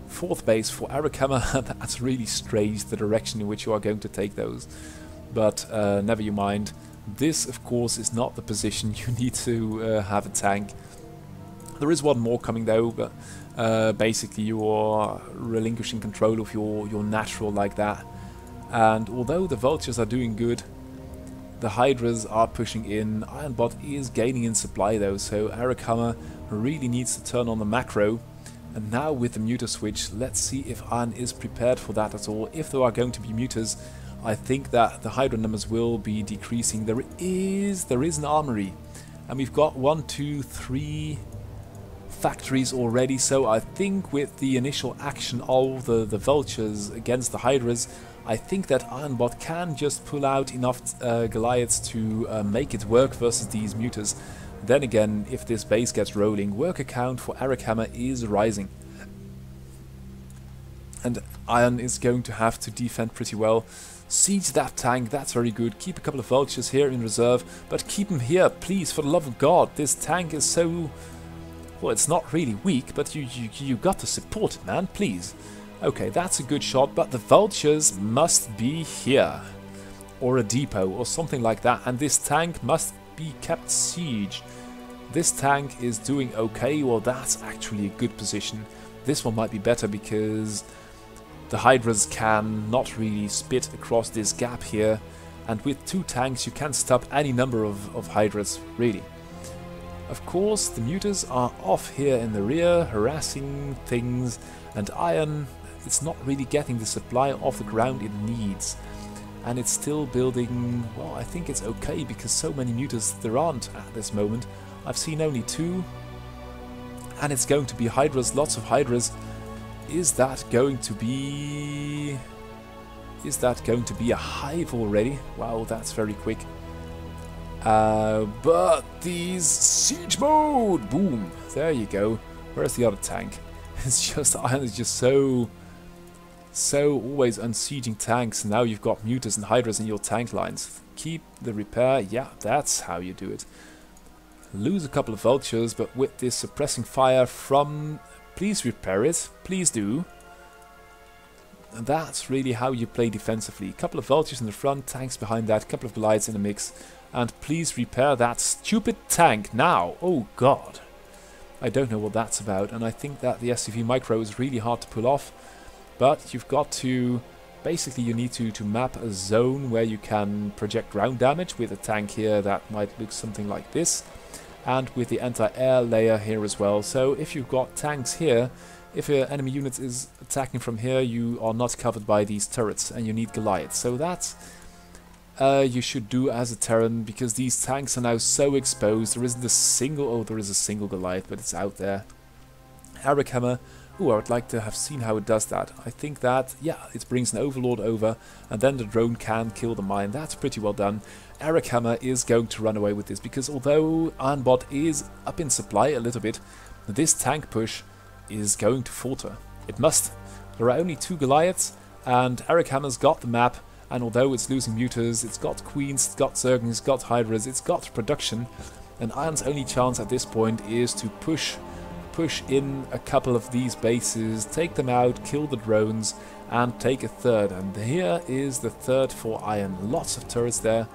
4th base for Eric Hammer. That's really strange, the direction in which you are going to take those. But never you mind. This, of course, is not the position you need to have a tank. There is one more coming though, but basically you are relinquishing control of your natural like that. And although the Vultures are doing good, the Hydras are pushing in. Ironbot is gaining in supply though, so Eric Hammer really needs to turn on the macro. And now with the muter switch, let's see if Iron is prepared for that at all. If there are going to be muters, I think that the Hydra numbers will be decreasing. There is an armory, and we've got 1, 2, 3 factories already. So I think with the initial action of the Vultures against the Hydras, I think that Ironbot can just pull out enough Goliaths to make it work versus these muters. Then again, if this base gets rolling, worker count for Eric Hammer is rising. And Iron is going to have to defend pretty well. Siege that tank, that's very good. Keep a couple of Vultures here in reserve, but keep them here, please, for the love of God. This tank is so... well, it's not really weak, but you got to support it, man, please. Okay, that's a good shot, but the Vultures must be here. Or a depot, or something like that, and this tank must be kept siege. This tank is doing okay, well, that's actually a good position. This one might be better because the Hydras can not really spit across this gap here, and with 2 tanks you can stop any number of Hydras, really. Of course, the muters are off here in the rear, harassing things, and Iron, it's not really getting the supply off the ground it needs. And it's still building, well, I think it's okay, because so many muters there aren't at this moment. I've seen only 2, and it's going to be Hydras, lots of Hydras. Is that going to be a hive already? Wow, that's very quick. But these siege mode, boom, there you go. Where's the other tank? It's just Iron is just so always unsieging tanks. Now you've got muters and Hydras in your tank lines. Keep the repair, yeah, that's how you do it. Lose a couple of Vultures, but with this suppressing fire from... please repair it, please do. And that's really how you play defensively. Couple of Vultures in the front, tanks behind that, couple of Goliaths in the mix. And please repair that stupid tank now. Oh god. I don't know what that's about, and I think that the SCV micro is really hard to pull off. But you've got to basically you need to map a zone where you can project ground damage with a tank here that might look something like this, and with the anti-air layer here as well. So if you've got tanks here, if an enemy unit is attacking from here, you are not covered by these turrets and you need Goliaths. So that's you should do as a Terran, because these tanks are now so exposed. There isn't a single, oh, there is a single Goliath, but it's out there. Eric Hammer, ooh, I would like to have seen how it does that. I think that, yeah, it brings an Overlord over, and then the drone can kill the mine. That's pretty well done. Eric Hammer is going to run away with this, because although Ironbot is up in supply a little bit, this tank push is going to falter. It must. There are only 2 Goliaths, and Eric Hammer's got the map, and although it's losing Mutas, it's got Queens, it's got Zerglings, it's got Hydras, it's got production, and Iron's only chance at this point is to push in a couple of these bases, take them out, kill the drones, and take a third. And here is the third for Iron. Lots of turrets there.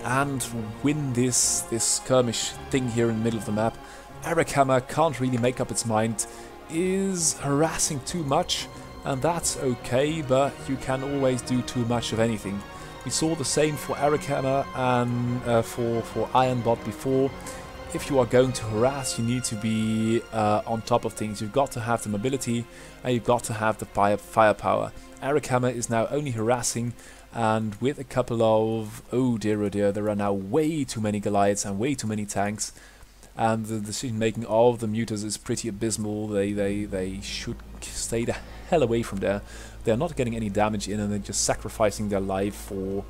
And win this skirmish thing here in the middle of the map. Eric Hammer can't really make up its mind, is harassing too much, and that's okay, but you can always do too much of anything. We saw the same for Eric Hammer and for Ironbot before. If you are going to harass, you need to be on top of things. You've got to have the mobility, and you've got to have the firepower. Eric Hammer is now only harassing, and with a couple of, oh dear, there are now way too many Goliaths and way too many tanks, and the decision making of the Mutas is pretty abysmal. They should stay the hell away from there. They're not getting any damage in, and they're just sacrificing their life for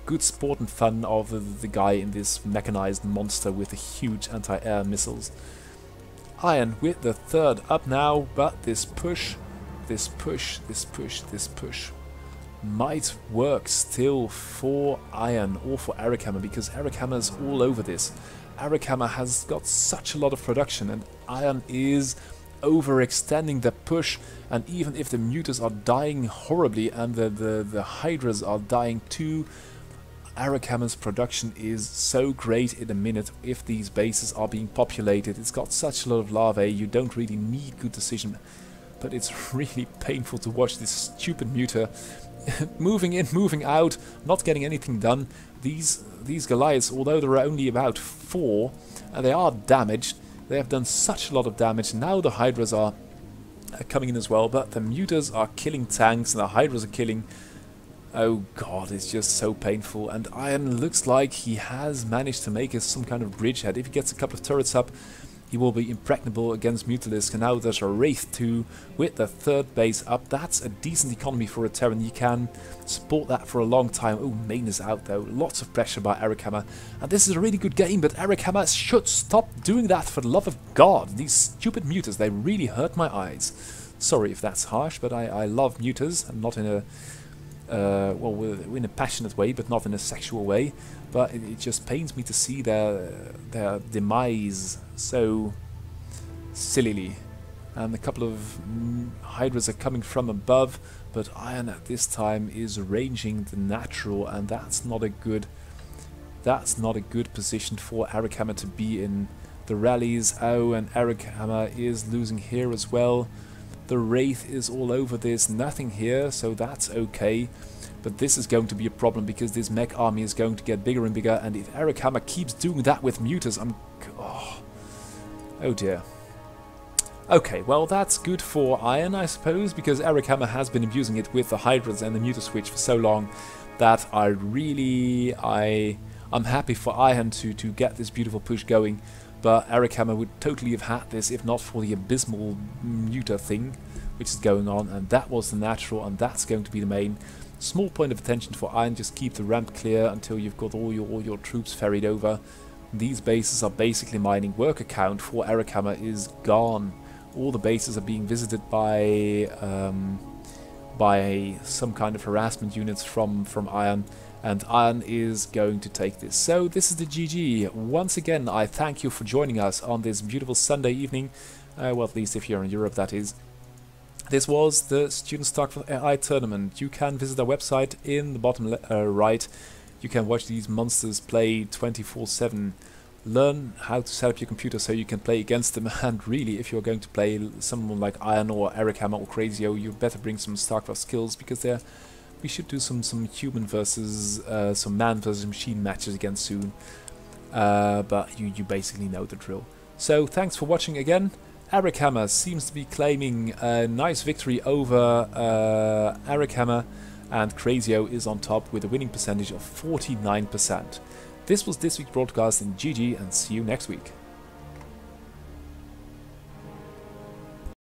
good sport and fun of the guy in this mechanized monster with the huge anti-air missiles. Iron with the third up now, but this push might work still for Iron or for Eric Hammer, because Eric Hammer is all over this. Eric Hammer has got such a lot of production, and Iron is overextending the push, and even if the Mutas are dying horribly and the Hydras are dying too, Eric Hammer's production is so great in a minute if these bases are being populated. It's got such a lot of larvae, you don't really need good decision. But it's really painful to watch this stupid Muta moving in, moving out, not getting anything done. These Goliaths, although there are only about 4, and they are damaged, they have done such a lot of damage. Now the Hydras are coming in as well, but the Mutas are killing tanks and the Hydras are killing. Oh god, it's just so painful. And Iron looks like he has managed to make some kind of bridgehead. If he gets a couple of turrets up, he will be impregnable against Mutalisk. And now there's a Wraith 2 with the third base up. That's a decent economy for a Terran. You can support that for a long time. Oh, main is out though. Lots of pressure by Eric Hammer. And this is a really good game, but Eric Hammer should stop doing that, for the love of God. These stupid Mutas, they really hurt my eyes. Sorry if that's harsh, but I love Mutas, and not in a well, in a passionate way, but not in a sexual way. But it just pains me to see their demise so sillily. And a couple of Hydras are coming from above, but Iron at this time is ranging the natural, and that's not a good position for Eric Hammer to be in. The rallies, oh, and Eric Hammer is losing here as well. The Wraith is all over this, nothing here, so that's okay. But this is going to be a problem, because this mech army is going to get bigger and bigger, and if Eric Hammer keeps doing that with Mutas, oh dear. Okay, well that's good for Iron, I suppose, because Eric Hammer has been abusing it with the Hydras and the Muta switch for so long that I'm happy for Iron to get this beautiful push going. But Eric Hammer would totally have had this if not for the abysmal Muta thing which is going on, and that was the natural, and that's going to be the main. Small point of attention for Iron, just keep the ramp clear until you've got all your troops ferried over. These bases are basically mining. Worker count for Eric Hammer is gone. All the bases are being visited by some kind of harassment units from Iron. And Iron is going to take this. So this is the GG. Once again, I thank you for joining us on this beautiful Sunday evening. Well, at least if you're in Europe, that is. This was the Student StarCraft AI tournament. You can visit our website in the bottom right. You can watch these monsters play 24/7. learn how to set up your computer so you can play against them. And really, if you're going to play someone like Iron or Eric Hammer or Krasi0, you better bring some StarCraft skills, because we should do some human versus some man versus machine matches again soon. But you basically know the drill. So thanks for watching again. Eric Hammer seems to be claiming a nice victory over Eric Hammer, and Krasi0 is on top with a winning percentage of 49%. This was this week's broadcast, and GG, and see you next week.